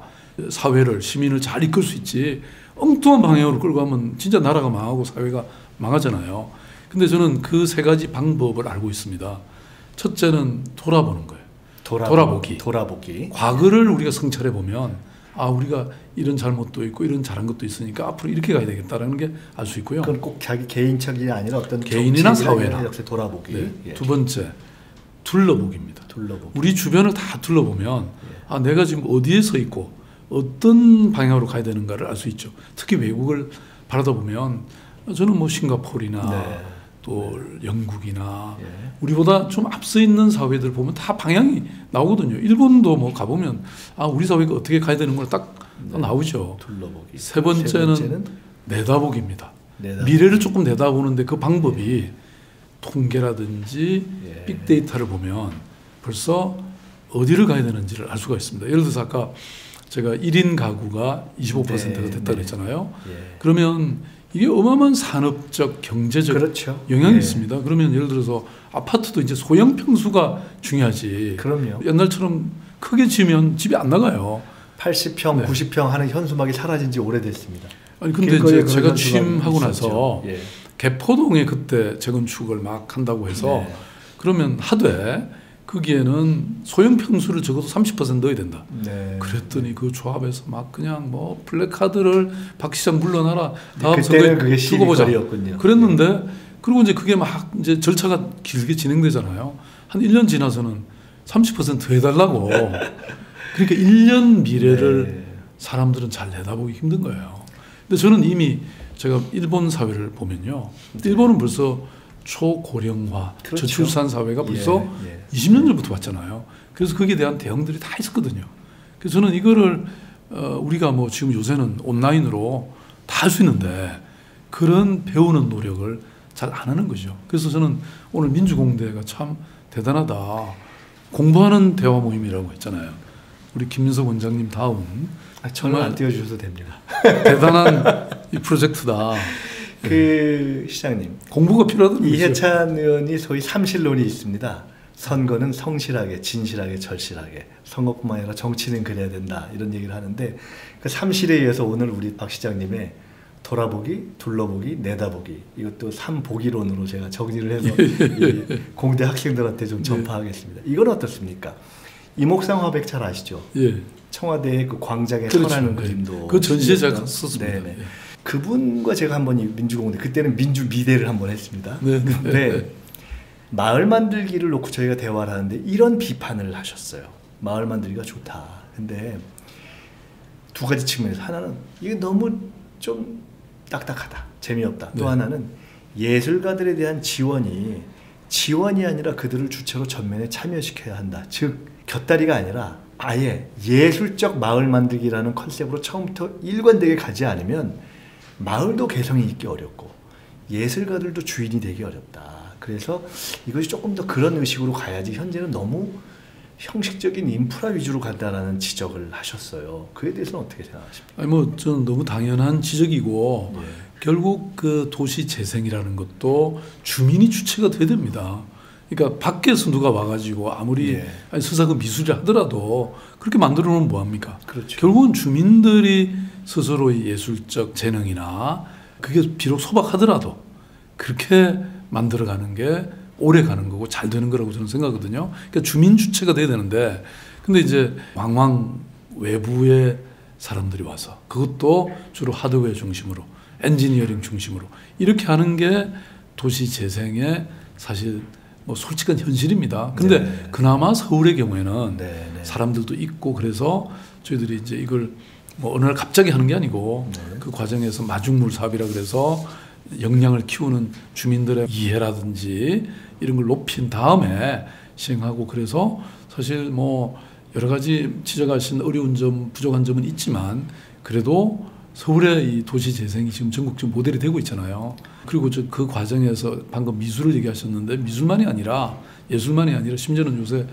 사회를 시민을 잘 이끌 수 있지. 엉뚱한 방향으로 끌고 가면 진짜 나라가 망하고 사회가 망하잖아요. 근데 저는 그 3가지 방법을 알고 있습니다. 첫째는 돌아보는 거예요. 돌아보기. 과거를 우리가 성찰해 보면 아 우리가 이런 잘못도 있고 이런 잘한 것도 있으니까 앞으로 이렇게 가야 되겠다라는 게 알 수 있고요. 그건 꼭 자기 개인적이 아니라 어떤 개인이나 사회나 역시 돌아보기. 네. 예. 2번째 둘러보기입니다. 우리 주변을 다 둘러보면 아 내가 지금 어디에 서 있고 어떤 방향으로 가야 되는가를 알 수 있죠. 특히 외국을 바라다 보면 저는 뭐 싱가포르나 네. 또 영국이나 예. 우리보다 좀 앞서 있는 사회들 보면 다 방향이 나오거든요. 일본도 뭐 가보면 아 우리 사회가 어떻게 가야 되는 걸 딱 나오죠. 둘러보기. 세 번째는 내다보기입니다. 미래를 조금 내다보는데 그 방법이 통계라든지 예. 빅데이터를 보면 벌써 어디를 가야 되는지를 알 수가 있습니다. 예를 들어서 아까 제가 1인 가구가 25%가 됐다 그랬잖아요. 예. 그러면 이게 어마어마한 산업적, 경제적 그렇죠. 영향이 예. 있습니다. 그러면 예를 들어서 아파트도 이제 소형 평수가 중요하지. 그럼요. 옛날처럼 크게 지으면 집이 안 나가요. 80평, 네. 90평 하는 현수막이 사라진 지 오래됐습니다. 아니 근데 길거리에 이제 그런 제가 현수막이 취임하고 나서 있었죠. 예. 개포동에 그때 재건축을 막 한다고 해서 네. 그러면 하되 거기에는 소형 평수를 적어도 30% 넣어야 된다. 네. 그랬더니 그 조합에서 막 그냥 뭐 플래카드를 박 시장 물러나라. 다음 그때는 선거에 그게 두고 보자. 시민거리였군요. 그랬는데 그리고 이제 그게 막 이제 절차가 길게 진행되잖아요. 한 1년 지나서는 30% 해달라고. 그러니까 1년 미래를 네. 사람들은 잘 내다보기 힘든 거예요. 근데 저는 이미 제가 일본 사회를 보면요. 일본은 벌써 초고령화, 그렇죠. 저출산 사회가 벌써 예. 20년 전부터 왔잖아요. 그래서 거기에 대한 대응들이 다 있었거든요. 그래서 저는 이거를 우리가 뭐 지금 요새는 온라인으로 다 할 수 있는데 그런 배우는 노력을 잘 안 하는 거죠. 그래서 저는 오늘 민주공대가 참 대단하다. 공부하는 대화 모임이라고 했잖아요. 우리 김민석 원장님 다운 저는 안 띄워주셔도 됩니다. 대단한 이 프로젝트다. 그 시장님, 공부가 필요하더라고요. 이해찬 의원이 소위 삼실론이 있습니다. 선거는 성실하게, 진실하게, 절실하게. 선거뿐만 아니라 정치는 그래야 된다. 이런 얘기를 하는데 그 삼실에 의해서 오늘 우리 박 시장님의 돌아보기, 둘러보기, 내다보기 이것도 삼보기론으로 제가 정리를 해서 이 공대 학생들한테 좀 전파하겠습니다. 이건 어떻습니까? 이목상 화백 잘 아시죠? 예. 청와대의 그 광장에 그렇죠. 선하는 네. 그림도 그 전시에 제가 썼습니다. 네네. 예. 그분과 제가 한번 이 민주공대 그때는 민주미대를 한번 했습니다. 네. 근데 마을 만들기를 놓고 저희가 대화를 하는데 이런 비판을 하셨어요. 마을 만들기가 좋다. 근데 2가지 측면에서 하나는 이게 너무 좀 딱딱하다. 재미없다. 또 네. 하나는 예술가들에 대한 지원이 아니라 그들을 주체로 전면에 참여시켜야 한다. 즉 곁다리가 아니라 아예 예술적 마을 만들기라는 컨셉으로 처음부터 일관되게 가지 않으면 마을도 개성이 있기 어렵고 예술가들도 주인이 되기 어렵다. 그래서 이것이 조금 더 그런 의식으로 가야지 현재는 너무 형식적인 인프라 위주로 간다라는 지적을 하셨어요. 그에 대해서는 어떻게 생각하십니까? 아니 뭐 저는 너무 당연한 지적이고 예. 결국 그 도시 재생이라는 것도 주민이 주체가 돼야 됩니다. 그러니까 밖에서 누가 와가지고 아무리 예. 아니 서사가 미술이 하더라도 그렇게 만들어 놓으면 뭐합니까? 그렇죠. 결국은 주민들이 스스로의 예술적 재능이나 그게 비록 소박하더라도 그렇게 만들어가는 게 오래 가는 거고 잘 되는 거라고 저는 생각하거든요. 그러니까 주민 주체가 돼야 되는데 근데 이제 왕왕 외부의 사람들이 와서 그것도 주로 하드웨어 중심으로 엔지니어링 중심으로 이렇게 하는 게 도시 재생의 사실 뭐 솔직한 현실입니다. 근데 네. 그나마 서울의 경우에는 네, 네. 사람들도 있고 그래서 저희들이 이제 이걸 뭐 어느 날 갑자기 하는 게 아니고 네. 그 과정에서 마중물 사업이라 그래서 역량을 키우는 주민들의 이해라든지 이런 걸 높인 다음에 시행하고 그래서 사실 뭐 여러 가지 지적하신 어려운 점, 부족한 점은 있지만 그래도 서울의 이 도시 재생이 지금 전국적 모델이 되고 있잖아요. 그리고 그 과정에서 방금 미술을 얘기하셨는데 미술만이 아니라 예술만이 아니라 심지어는 요새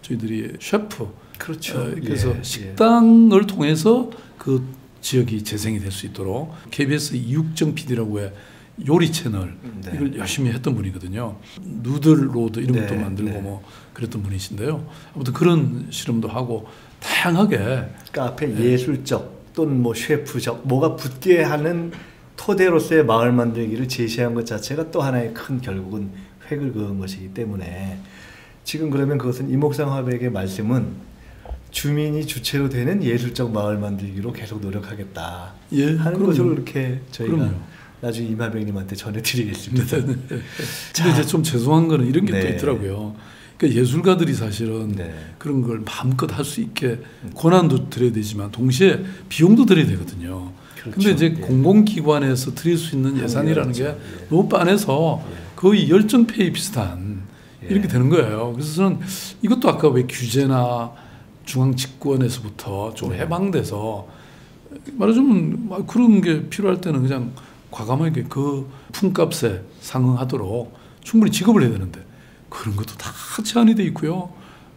저희들이 셰프 그렇죠. 그래서 예, 식당을 통해서 그 지역이 재생이 될 수 있도록 KBS 이육정 PD라고 해 요리 채널 네. 이걸 열심히 했던 분이거든요. 누들 로드 이런 것도 네, 만들고 네. 뭐 그랬던 분이신데요. 아무튼 그런 실험도 하고 다양하게 카페 예술적 또는 뭐 셰프적 뭐가 붙게 하는 토대로서의 마을 만들기를 제시한 것 자체가 또 하나의 큰 결국은 획을 그은 것이기 때문에 지금 그러면 그것은 이목상 화백의 말씀은 주민이 주체로 되는 예술적 마을 만들기로 계속 노력하겠다 예, 하는 그럼요. 것으로 이렇게 저희가 그럼요. 나중에 이마백님한테 전해드리겠습니다. 근데 이제 좀 죄송한 거는 이런 게 또 네. 있더라고요. 그러니까 예술가들이 사실은 네. 그런 걸 마음껏 할 수 있게 권한도 드려야 되지만 동시에 비용도 드려야 되거든요. 그렇죠. 근데 이제 예. 공공기관에서 드릴 수 있는 예산이라는 게 예. 너무 빤해서 거의 열정페이 비슷한 예. 이렇게 되는 거예요. 그래서 저는 이것도 아까 왜 규제나 중앙집권에서부터 좀 네. 해방돼서 말하자면 막 그런 게 필요할 때는 그냥 과감하게 그 품값에 상응하도록 충분히 지급을 해야 되는데 그런 것도 다 제한이 돼 있고요.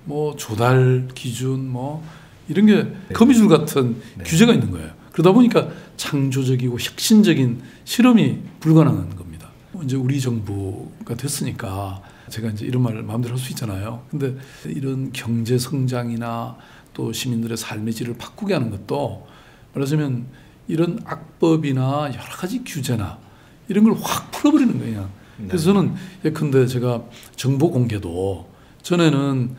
뭐 조달 기준 뭐 이런 게 거미줄 같은 네. 규제가 있는 거예요. 그러다 보니까 창조적이고 혁신적인 실험이 불가능한 겁니다. 이제 우리 정부가 됐으니까 제가 이제 이런 말을 마음대로 할 수 있잖아요. 근데 이런 경제 성장이나 또 시민들의 삶의 질을 바꾸게 하는 것도 말하자면 이런 악법이나 여러 가지 규제나 이런 걸 확 풀어버리는 거예요. 그래서 저는 예컨대 제가 정보 공개도 전에는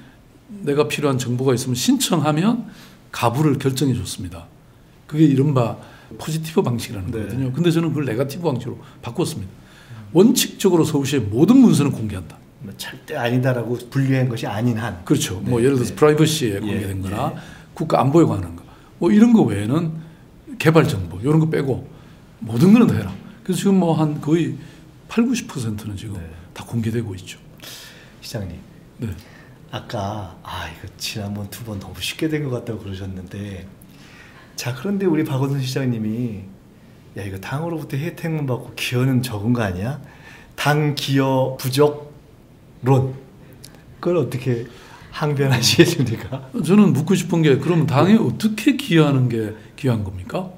내가 필요한 정보가 있으면 신청하면 가부를 결정해 줬습니다. 그게 이른바 포지티브 방식이라는 네. 거거든요. 근데 저는 그걸 네거티브 방식으로 바꿨습니다. 원칙적으로 서울시의 모든 문서는 공개한다. 뭐 절대 아니다라고 분류한 것이 아닌 한. 그렇죠. 네, 뭐 예를 들어서 네. 프라이버시에 예, 공개된 거나 예. 국가 안보에 관한 거. 뭐 이런 거 외에는 개발 정보 이런 거 빼고 모든 거는 다 해라. 그래서 지금 뭐 한 거의 80~90%는 지금 네. 다 공개되고 있죠. 시장님. 네. 아까 이거 지난번 2번 너무 쉽게 된 것 같다고 그러셨는데 자 그런데 우리 박원순 시장님이 야 이거 당으로부터 혜택만 받고 기여는 적은 거 아니야? 당 기여 부족론 그걸 어떻게 항변하시겠습니까? 저는 묻고 싶은 게 그럼 당에 어떻게 기여하는 게 기여한 겁니까?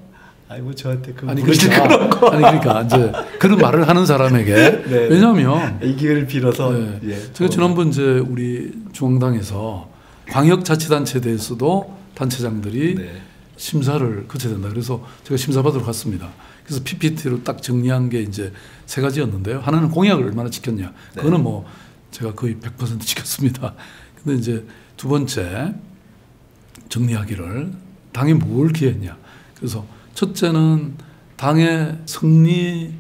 아이고 저한테 그 아니 그러니까 이제 그런 말을 하는 사람에게 네. 왜냐하면 이 기회를 빌어서 네. 예, 제가 지난번 이제 우리 중앙당에서 광역자치단체에 대해서도 단체장들이 네. 심사를 거쳐야 된다. 그래서 제가 심사받으러 갔습니다. 그래서 PPT로 딱 정리한 게 이제 3가지였는데요. 하나는 공약을 얼마나 지켰냐. 그거는 뭐 제가 거의 100% 지켰습니다. 근데 이제 2번째 정리하기를 당에 뭘 기여했냐. 그래서 첫째는 당의 승리를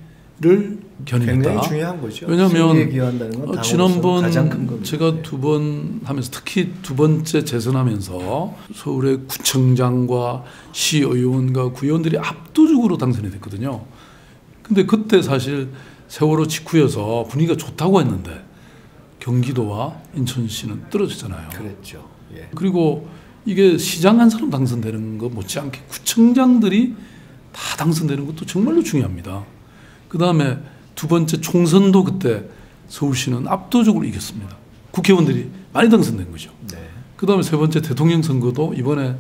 견인했다. 굉장히 중요한 거죠. 왜냐하면 승리에 기여한다는 건 당으로서 지난번 가장 큰 겁니다. 제가 네. 2번 하면서 특히 2번째 재선하면서 서울의 구청장과 시의원과 구의원들이 압도적으로 당선이 됐거든요. 근데 그때 사실 세월호 직후여서 분위기가 좋다고 했는데 경기도와 인천시는 떨어졌잖아요. 그랬죠. 예. 그리고 이게 시장 한 사람 당선되는 거 못지않게 구청장들이 다 당선되는 것도 정말로 중요합니다. 그 다음에 두 번째 총선도 그때 서울시는 압도적으로 이겼습니다. 국회의원들이 많이 당선된 거죠. 네. 그 다음에 세 번째 대통령 선거도 이번에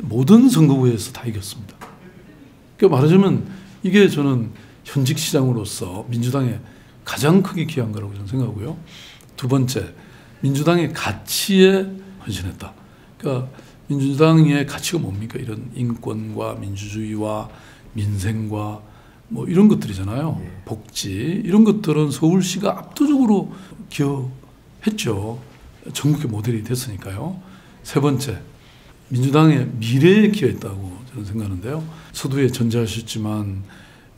모든 선거구에서 다 이겼습니다. 그러니까 말하자면 이게 저는 현직 시장으로서 민주당에 가장 크게 기여한 거라고 저는 생각하고요. 두 번째, 민주당의 가치에 헌신했다. 그러니까 민주당의 가치가 뭡니까? 이런 인권과 민주주의와 민생과 뭐 이런 것들이잖아요. 예. 복지 이런 것들은 서울시가 압도적으로 기여했죠. 전국의 모델이 됐으니까요. 세 번째, 민주당의 미래에 기여했다고 저는 생각하는데요. 서두에 전제하셨지만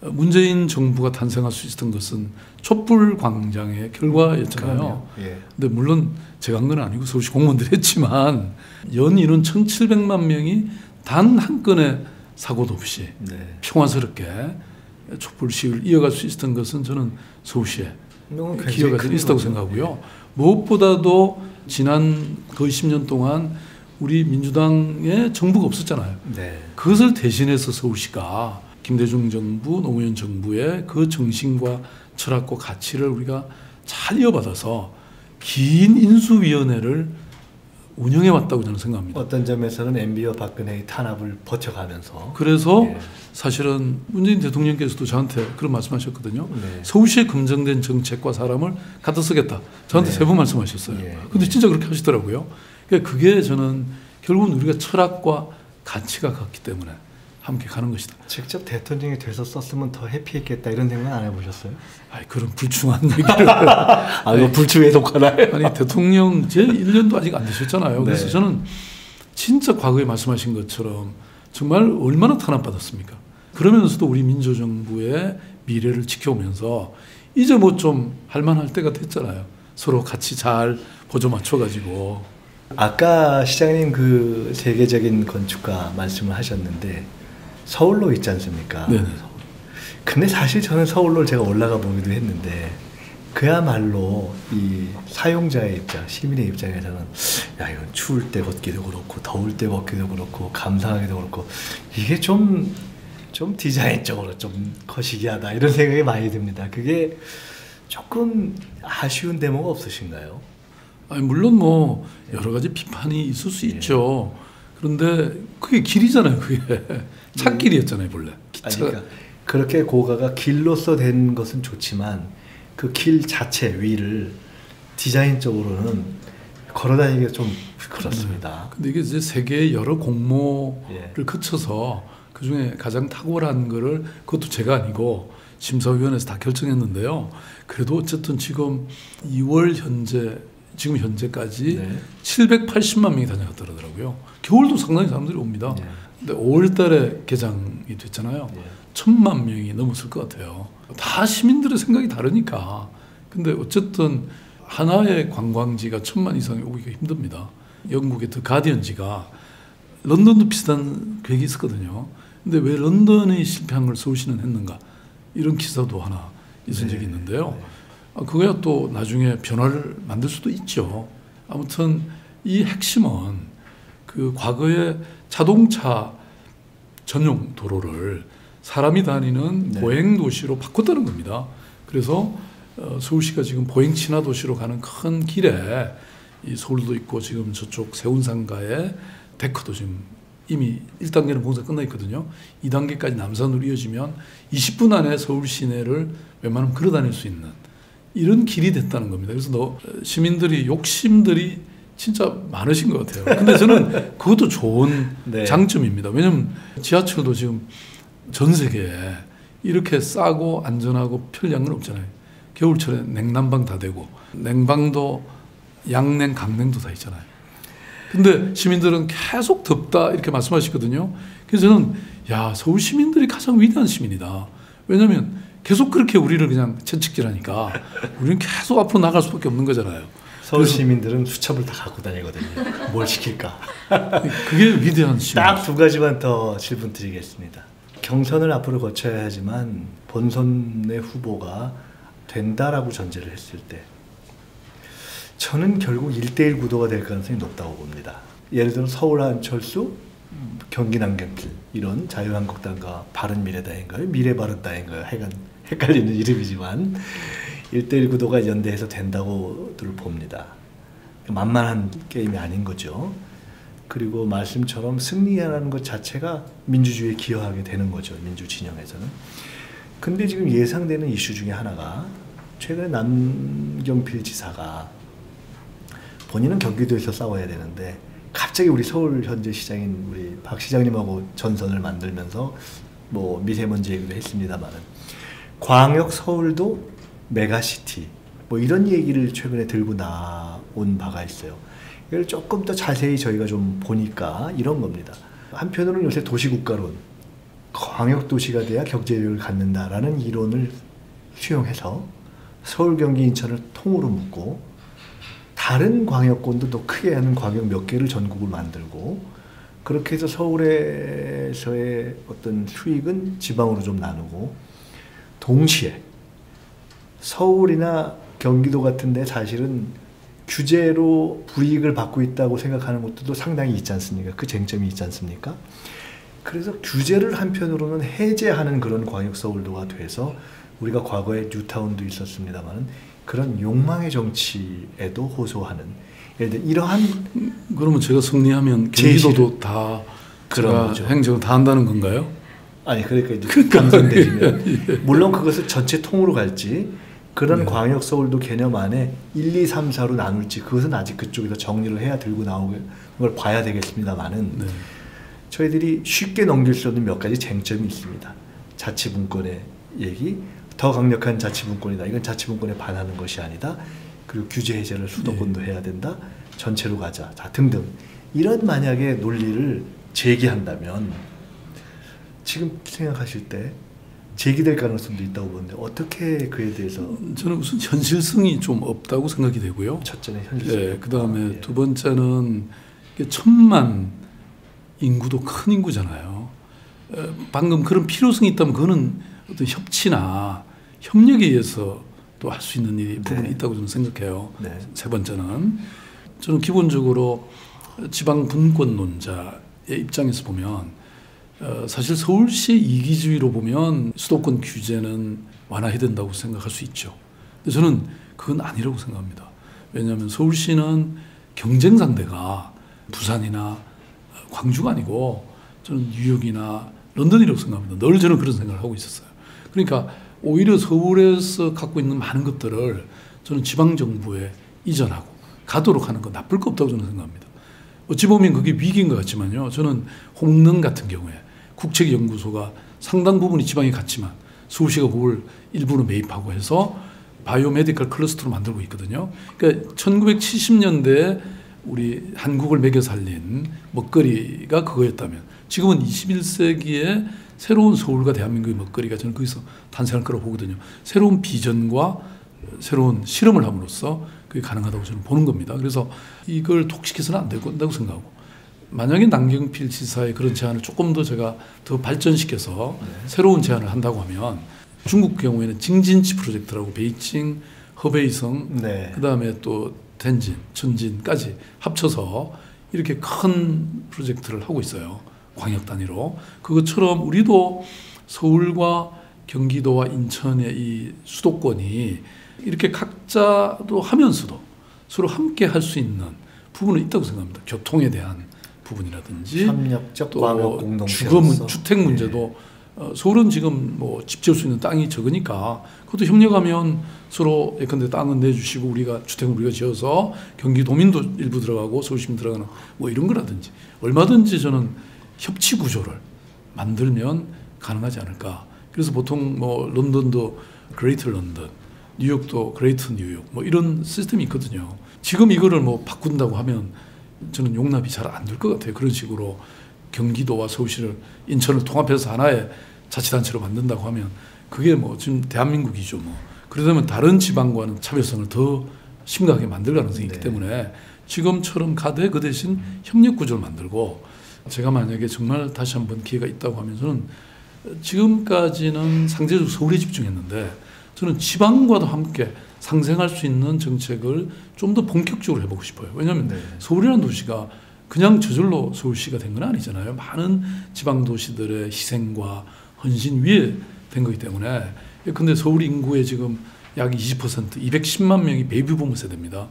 문재인 정부가 탄생할 수 있었던 것은 촛불 광장의 결과였잖아요. 예. 근데 물론 제가 한 건 아니고 서울시 공무원들이 했지만 연 인원 1,700만 명이 단 한 건의 사고도 없이 네. 평화스럽게 촛불 시위를 이어갈 수 있었던 것은 저는 서울시에 기여가 있었다고 생각하고요. 무엇보다도 지난 거의 10년 동안 우리 민주당의 정부가 없었잖아요. 네. 그것을 대신해서 서울시가 김대중 정부, 노무현 정부의 그 정신과 철학과 가치를 우리가 잘 이어받아서 긴 인수위원회를 운영해 왔다고 저는 생각합니다. 어떤 점에서는 MB와 박근혜의 탄압을 버텨가면서 그래서 예. 사실은 문재인 대통령께서도 저한테 그런 말씀하셨거든요. 네. 서울시에 검증된 정책과 사람을 갖다 쓰겠다. 저한테 네. 세 번 말씀하셨어요. 예. 근데 진짜 그렇게 하시더라고요. 그러니까 그게 저는 결국은 우리가 철학과 가치가 같기 때문에 함께 가는 것이다. 직접 대통령이 돼서 썼으면 더 해피했겠다 이런 생각 안 해보셨어요? 아이, 그런 불충한 얘기를. 아, 이거 불충에 속하나요? 아니, 대통령 제 1년도 아직 안 되셨잖아요. 네. 그래서 저는 진짜 과거에 말씀하신 것처럼 정말 얼마나 탄압받았습니까? 그러면서도 우리 민주정부의 미래를 지켜오면서 이제 뭐 좀 할만할 때가 됐잖아요. 서로 같이 잘 보조 맞춰가지고. 아까 시장님 그 세계적인 건축가 말씀을 하셨는데 서울로 있지 않습니까? 네네. 근데 사실 저는 서울로 제가 올라가 보기도 했는데 그야말로 이 사용자의 입장, 시민의 입장에서는 야 이건 추울 때 걷기도 그렇고 더울 때 걷기도 그렇고 감상하기도 그렇고 이게 좀 디자인적으로 좀 거시기하다 이런 생각이 많이 듭니다. 그게 조금 아쉬운 데모가 없으신가요? 아니, 물론 뭐 여러 가지 비판이 있을 수 있죠. 그런데 그게 길이잖아요. 그게 찻길이었잖아요, 본래. 아니, 그러니까 그렇게 고가가 길로서 된 것은 좋지만 그 길 자체 위를 디자인적으로는 걸어다니기가 좀 그렇습니다. 근데 이게 이제 세계의 여러 공모를 예. 거쳐서 그 중에 가장 탁월한 거를 그것도 제가 아니고 심사위원회에서 다 결정했는데요. 그래도 어쨌든 지금 2월 지금 현재까지 네. 780만 명이 다녀갔더라고요. 겨울도 상당히 사람들이 옵니다. 네. 근데 5월 달에 개장이 됐잖아요. 네. 1,000만 명이 넘었을 것 같아요. 다 시민들의 생각이 다르니까. 근데 어쨌든 하나의 관광지가 1,000만 이상이 오기가 힘듭니다. 영국의 더 가디언지가 런던도 비슷한 계획이 있었거든요. 근데 왜 런던이 실패한 걸 서울시는 했는가? 이런 기사도 하나 있은 적이 있는데요. 그거야 또 나중에 변화를 만들 수도 있죠. 아무튼 이 핵심은 그 과거의 자동차 전용 도로를 사람이 다니는 네. 보행 도시로 바꿨다는 겁니다. 그래서 서울시가 지금 보행 친화 도시로 가는 큰 길에 이 서울도 있고 지금 저쪽 세운상가에 데크도 지금 이미 1단계는 공사 끝나 있거든요. 2단계까지 남산으로 이어지면 20분 안에 서울 시내를 웬만하면 걸어 다닐 수 있는 이런 길이 됐다는 겁니다. 그래서 시민들이 욕심들이 진짜 많으신 것 같아요. 근데 저는 그것도 좋은 네. 장점입니다. 왜냐하면 지하철도 지금 전 세계에 이렇게 싸고 안전하고 편리한 건 없잖아요. 겨울철에 냉난방 다 되고 냉방도 양냉, 강냉도 다 있잖아요. 근데 시민들은 계속 덥다 이렇게 말씀하시거든요. 그래서 저는 서울 시민들이 가장 위대한 시민이다. 왜냐하면 계속 그렇게 우리를 그냥 채찍질하니까 우리는 계속 앞으로 나갈 수밖에 없는 거잖아요. 서울 시민들은 수첩을 다 갖고 다니거든요. 뭘 시킬까? 그게 위대한 시민. 딱 두 가지만 더 질문 드리겠습니다. 경선을 앞으로 거쳐야 하지만 본선의 후보가 된다라고 전제를 했을 때 저는 결국 1대1 구도가 될 가능성이 높다고 봅니다. 예를 들어 서울 안철수, 경기 남경필 이런 자유한국당과 바른미래당인가요? 미래바른당인가요? 헷갈리는 이름이지만 1대1 구도가 연대해서 된다고들 봅니다. 만만한 게임이 아닌 거죠. 그리고 말씀처럼 승리하는 것 자체가 민주주의에 기여하게 되는 거죠. 민주 진영에서는. 근데 지금 예상되는 이슈 중에 하나가 최근에 남경필 지사가 본인은 경기도에서 싸워야 되는데 갑자기 우리 서울 현재 시장인 우리 박 시장님하고 전선을 만들면서 뭐 미세먼지 얘기도 했습니다만은 광역 서울도 메가시티 뭐 이런 얘기를 최근에 들고 나온 바가 있어요. 이걸 조금 더 자세히 저희가 좀 보니까 이런 겁니다. 한편으로는 요새 도시국가론, 광역도시가 돼야 경제력을 갖는다라는 이론을 수용해서 서울, 경기, 인천을 통으로 묶고 다른 광역권도 더 크게 하는 광역 몇 개를 전국을 만들고 그렇게 해서 서울에서의 어떤 수익은 지방으로 좀 나누고 동시에 서울이나 경기도 같은데 사실은 규제로 불이익을 받고 있다고 생각하는 곳들도 상당히 있지 않습니까? 그 쟁점이 있지 않습니까? 그래서 규제를 한편으로는 해제하는 그런 광역 서울도가 돼서 우리가 과거에 뉴타운도 있었습니다만 그런 욕망의 정치에도 호소하는 예를 들어 이러한 그러면 제가 승리하면 경기도도 다 그런 거죠. 행정을 다 한다는 건가요? 아니 그러니까 이제 당선되시면 물론 그것을 전체 통으로 갈지 그런 광역 서울도 개념 안에 1, 2, 3, 4로 나눌지 그것은 아직 그쪽에서 정리를 해야 들고 나오는 걸 봐야 되겠습니다만은 저희들이 쉽게 넘길 수 없는 몇 가지 쟁점이 있습니다. 자치분권의 얘기, 더 강력한 자치분권이다. 이건 자치분권에 반하는 것이 아니다. 그리고 규제 해제를 수도권도 해야 된다. 전체로 가자. 자, 등등. 이런 만약에 논리를 제기한다면 지금 생각하실 때 제기될 가능성도 있다고 보는데 어떻게 그에 대해서 저는 우선 현실성이 좀 없다고 생각이 되고요. 첫째는 현실성. 네, 그다음에 두 번째는 1,000만 인구도 큰 인구잖아요. 방금 그런 필요성이 있다면 그거는 어떤 협치나 협력에 의해서 또 할 수 있는 일이 부분이 있다고 저는 생각해요. 세 번째는 저는 기본적으로 지방 분권론자의 입장에서 보면 사실 서울시의 이기주의로 보면 수도권 규제는 완화해야 된다고 생각할 수 있죠. 근데 저는 그건 아니라고 생각합니다. 왜냐하면 서울시는 경쟁 상대가 부산이나 광주가 아니고 저는 뉴욕이나 런던이라고 생각합니다. 늘 저는 그런 생각을 하고 있었어요. 그러니까 오히려 서울에서 갖고 있는 많은 것들을 저는 지방정부에 이전하고 가도록 하는 건 나쁠 거 없다고 저는 생각합니다. 어찌 보면 그게 위기인 것 같지만요. 저는 홍릉 같은 경우에 국책연구소가 상당 부분이 지방에 갔지만 서울시가 그걸 일부러 매입하고 해서 바이오메디컬 클러스터로 만들고 있거든요. 그러니까 1970년대에 우리 한국을 먹여 살린 먹거리가 그거였다면 지금은 21세기에 새로운 서울과 대한민국의 먹거리가 저는 거기서 탄생할 거라고 보거든요. 새로운 비전과 새로운 실험을 함으로써 그게 가능하다고 저는 보는 겁니다. 그래서 이걸 독식해서는 안 된다고 생각하고 만약에 남경필 지사의 그런 제안을 조금 더 제가 더 발전시켜서 새로운 제안을 한다고 하면 중국 경우에는 징진치 프로젝트라고 베이징, 허베이성, 그다음에 또 텐진, 천진까지 합쳐서 이렇게 큰 프로젝트를 하고 있어요. 광역 단위로. 그것처럼 우리도 서울과 경기도와 인천의 이 수도권이 이렇게 각자도 하면서도 서로 함께 할 수 있는 부분은 있다고 생각합니다. 교통에 대한 부분이라든지 협력적 광역 공동체 주택 문제도 서울은 지금 뭐 집 지을 수 있는 땅이 적으니까 그것도 협력하면 서로 예컨대 땅은 내주시고 우리가 주택을 우리가 지어서 경기도민도 일부 들어가고 서울시민 들어가는 뭐 이런 거라든지 얼마든지 저는 협치 구조를 만들면 가능하지 않을까. 그래서 보통 뭐 런던도 그레이트 런던, 뉴욕도 그레이트 뉴욕 뭐 이런 시스템이 있거든요. 지금 이거를 뭐 바꾼다고 하면 저는 용납이 잘 안 될 것 같아요. 그런 식으로 경기도와 서울시를 인천을 통합해서 하나의 자치단체로 만든다고 하면 그게 뭐 지금 대한민국이죠. 뭐 그러다면 다른 지방과는 차별성을 더 심각하게 만들 가능성이 있기 때문에 지금처럼 가되 그 대신 협력 구조를 만들고 제가 만약에 정말 다시 한번 기회가 있다고 하면 저는 지금까지는 상대적으로 서울에 집중했는데 저는 지방과도 함께 상생할 수 있는 정책을 좀 더 본격적으로 해보고 싶어요. 왜냐하면 네. 서울이라는 도시가 그냥 저절로 서울시가 된 건 아니잖아요. 많은 지방 도시들의 희생과 헌신 위에 된 거기 때문에. 근데 서울 인구의 지금 약 20%, 210만 명이 베이비부머 세대입니다.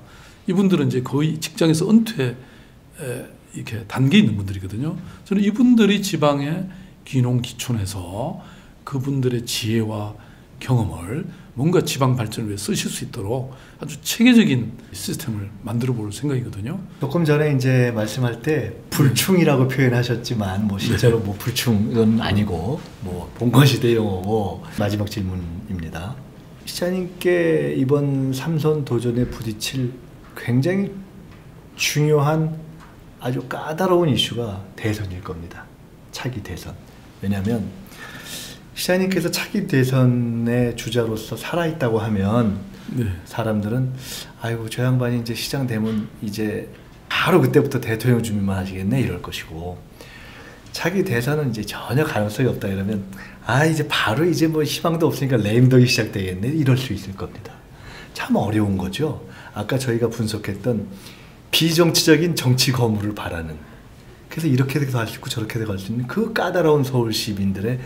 이분들은 이제 거의 직장에서 은퇴 이렇게 단계에 있는 분들이거든요. 저는 이분들이 지방에 귀농귀촌해서 그분들의 지혜와 경험을 뭔가 지방 발전을 위해 쓰실 수 있도록 아주 체계적인 시스템을 만들어 볼 생각이거든요. 조금 전에 이제 말씀할 때 불충이라고 표현하셨지만 뭐 실제로 뭐 불충은 아니고 뭐 봉건시대 용어고 마지막 질문입니다. 시장님께 이번 3선 도전에 부딪힐 굉장히 중요한 아주 까다로운 이슈가 대선일 겁니다. 차기 대선. 왜냐하면 시장님께서 차기 대선의 주자로서 살아있다고 하면 네. 사람들은 아이고 저 양반이 이제 시장 되면 이제 바로 그때부터 대통령 준비만 하시겠네 이럴 것이고, 차기 대선은 이제 전혀 가능성이 없다 이러면 아 이제 바로 이제 뭐 희망도 없으니까 레임덕이 시작되겠네 이럴 수 있을 겁니다. 참 어려운 거죠. 아까 저희가 분석했던 비정치적인 정치 거물을 바라는, 그래서 이렇게도 할 수 있고 저렇게도 할 수 있는 그 까다로운 서울 시민들의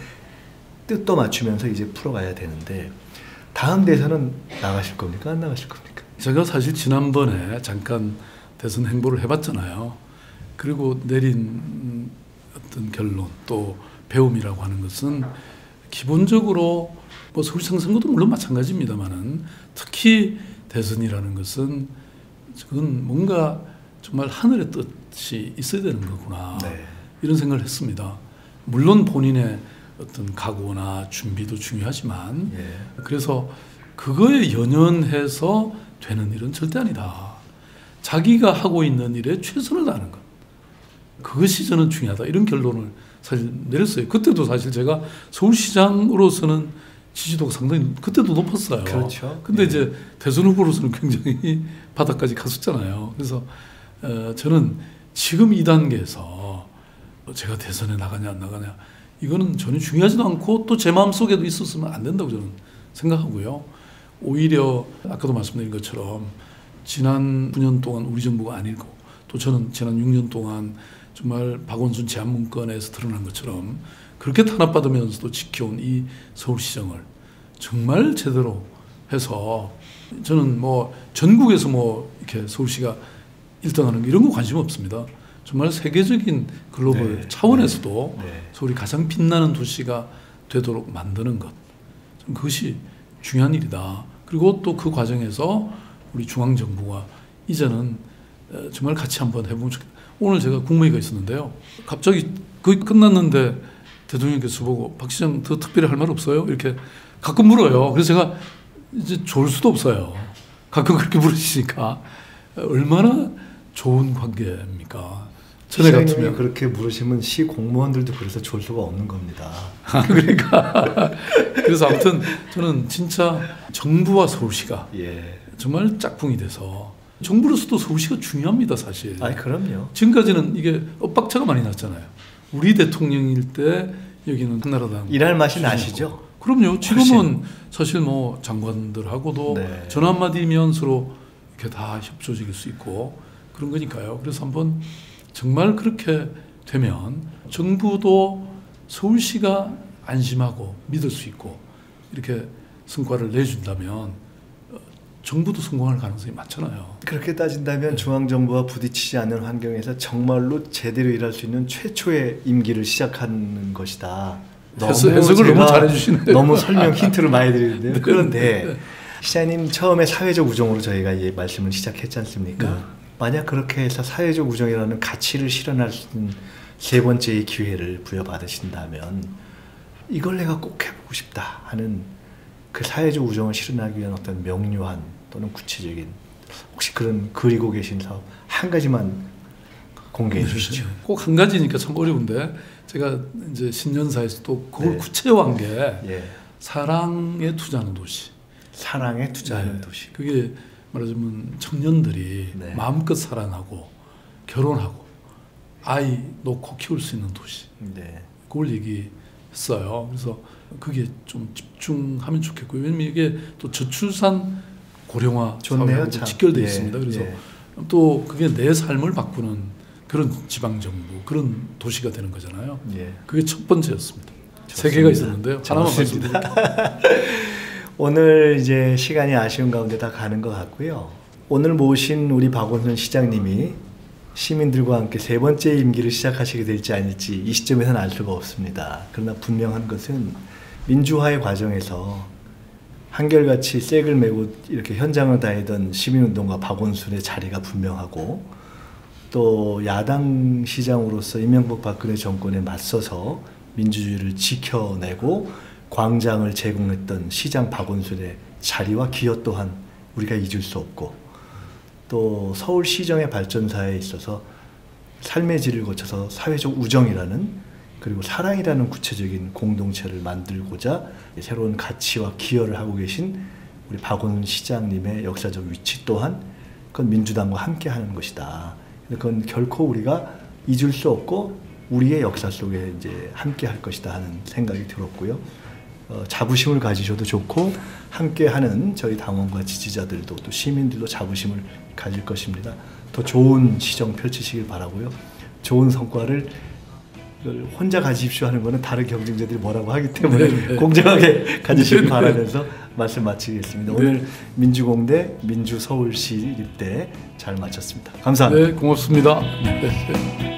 뜻도 맞추면서 이제 풀어가야 되는데, 다음 대선은 나가실 겁니까? 안 나가실 겁니까? 제가 사실 지난번에 잠깐 대선 행보를 해봤잖아요. 그리고 내린 어떤 결론 또 배움이라고 하는 것은 기본적으로 뭐 서울시장 선거도 물론 마찬가지입니다만은 특히 대선이라는 것은 그건 뭔가 정말 하늘의 뜻이 있어야 되는 거구나. 네. 이런 생각을 했습니다. 물론 본인의 어떤 각오나 준비도 중요하지만 예. 그래서 그거에 연연해서 되는 일은 절대 아니다. 자기가 하고 있는 일에 최선을 다하는 것. 그것이 저는 중요하다. 이런 결론을 사실 내렸어요. 그때도 사실 제가 서울시장으로서는 지지도가 상당히 그때도 높았어요. 그렇죠. 근데 예. 이제 대선 후보로서는 굉장히 바닥까지 갔었잖아요. 그래서 저는 지금 이 단계에서 제가 대선에 나가냐 안 나가냐 이거는 전혀 중요하지도 않고 또 제 마음속에도 있었으면 안 된다고 저는 생각하고요. 오히려 아까도 말씀드린 것처럼 지난 9년 동안 우리 정부가 아니고 또 저는 지난 6년 동안 정말 박원순 제안문건에서 드러난 것처럼 그렇게 탄압받으면서도 지켜온 이 서울시정을 정말 제대로 해서 저는 뭐 전국에서 뭐 이렇게 서울시가 1등하는 이런 거 관심 없습니다. 정말 세계적인 글로벌 네. 차원에서도 네. 서울이 가장 빛나는 도시가 되도록 만드는 것. 그것이 중요한 일이다. 그리고 또 그 과정에서 우리 중앙정부가 이제는 정말 같이 한번 해보면 좋겠다. 오늘 제가 국무회의가 있었는데요. 갑자기 거의 끝났는데 대통령께서 보고 박 시장 더 특별히 할 말 없어요? 이렇게 가끔 물어요. 그래서 제가 이제 좋을 수도 없어요. 가끔 그렇게 물으시니까 얼마나 좋은 관계입니까? 전에 같으면 그렇게 물으시면 시 공무원들도 그래서 좋을 수가 없는 겁니다. 그러니까 그래서 아무튼 저는 진짜 정부와 서울시가 예. 정말 짝꿍이 돼서 정부로서도 서울시가 중요합니다, 사실. 아니 그럼요. 지금까지는 이게 엇박자가 많이 났잖아요. 우리 대통령일 때 여기는 한나라당 일할 맛이 나시죠? 그럼요. 지금은 사실 뭐 장관들하고도 네. 전화 한마디면 서로 이렇게 다 협조적일 수 있고 그런 거니까요. 그래서 한번 정말 그렇게 되면 정부도 서울시가 안심하고 믿을 수 있고 이렇게 성과를 내준다면 정부도 성공할 가능성이 많잖아요. 그렇게 따진다면 네. 중앙정부와 부딪히지 않는 환경에서 정말로 제대로 일할 수 있는 최초의 임기를 시작하는 것이다. 해석을 너무 잘해주시네요. 너무 설명 힌트를 많이 드리는데요. 네. 그런데 네. 시장님 처음에 사회적 우정으로 저희가 이 말씀을 시작했지 않습니까? 네. 만약 그렇게 해서 사회적 우정이라는 가치를 실현할 수 있는 세 번째의 기회를 부여받으신다면 이걸 내가 꼭 해보고 싶다 하는 그 사회적 우정을 실현하기 위한 어떤 명료한 또는 구체적인 혹시 그런 그리고 계신 사업 한 가지만 공개해 주시죠. 꼭 한 가지니까 참 어려운데 제가 이제 신년사에서 또 그걸 네. 구체화한 게 예. 사랑에 투자하는 도시. 사랑에 투자하는 네. 도시. 그게 말하자면 청년들이 네. 마음껏 사랑하고 결혼하고 아이 놓고 키울 수 있는 도시. 네. 그걸 얘기해 했어요. 그래서 그게 좀 집중하면 좋겠고요. 왜냐면 이게 또 저출산 고령화 좋네요, 사회하고 직결되어 예, 있습니다. 그래서 예. 또 그게 내 삶을 바꾸는 그런 지방정부, 그런 도시가 되는 거잖아요. 예. 그게 첫 번째였습니다. 세 좋습니다. 개가 있었는데요. 하나만 좋습니다. 말씀드릴게요. 오늘 이제 시간이 아쉬운 가운데 다 가는 것 같고요. 오늘 모신 우리 박원순 시장님이 시민들과 함께 세 번째 임기를 시작하시게 될지 아닐지 이 시점에서는 알 수가 없습니다. 그러나 분명한 것은 민주화의 과정에서 한결같이 색을 메고 이렇게 현장을 다니던 시민운동가 박원순의 자리가 분명하고, 또 야당 시장으로서 이명박 박근혜 정권에 맞서서 민주주의를 지켜내고 광장을 제공했던 시장 박원순의 자리와 기여 또한 우리가 잊을 수 없고, 또 서울시정의 발전사에 있어서 삶의 질을 거쳐서 사회적 우정이라는, 그리고 사랑이라는 구체적인 공동체를 만들고자 새로운 가치와 기여를 하고 계신 우리 박원순 시장님의 역사적 위치 또한 그건 민주당과 함께 하는 것이다. 그건 결코 우리가 잊을 수 없고 우리의 역사 속에 이제 함께 할 것이다 하는 생각이 들었고요. 자부심을 가지셔도 좋고, 함께 하는 저희 당원과 지지자들도 또 시민들도 자부심을 가질 것입니다. 더 좋은 시정 펼치시길 바라고요. 좋은 성과를 혼자 가지십시오 하는 거는 다른 경쟁자들이 뭐라고 하기 때문에 네, 네. 공정하게 가지시길 네, 네. 바라면서 말씀 마치겠습니다. 네. 오늘 민주공대 민주서울시 입대 잘 마쳤습니다. 감사합니다. 네, 고맙습니다. 네.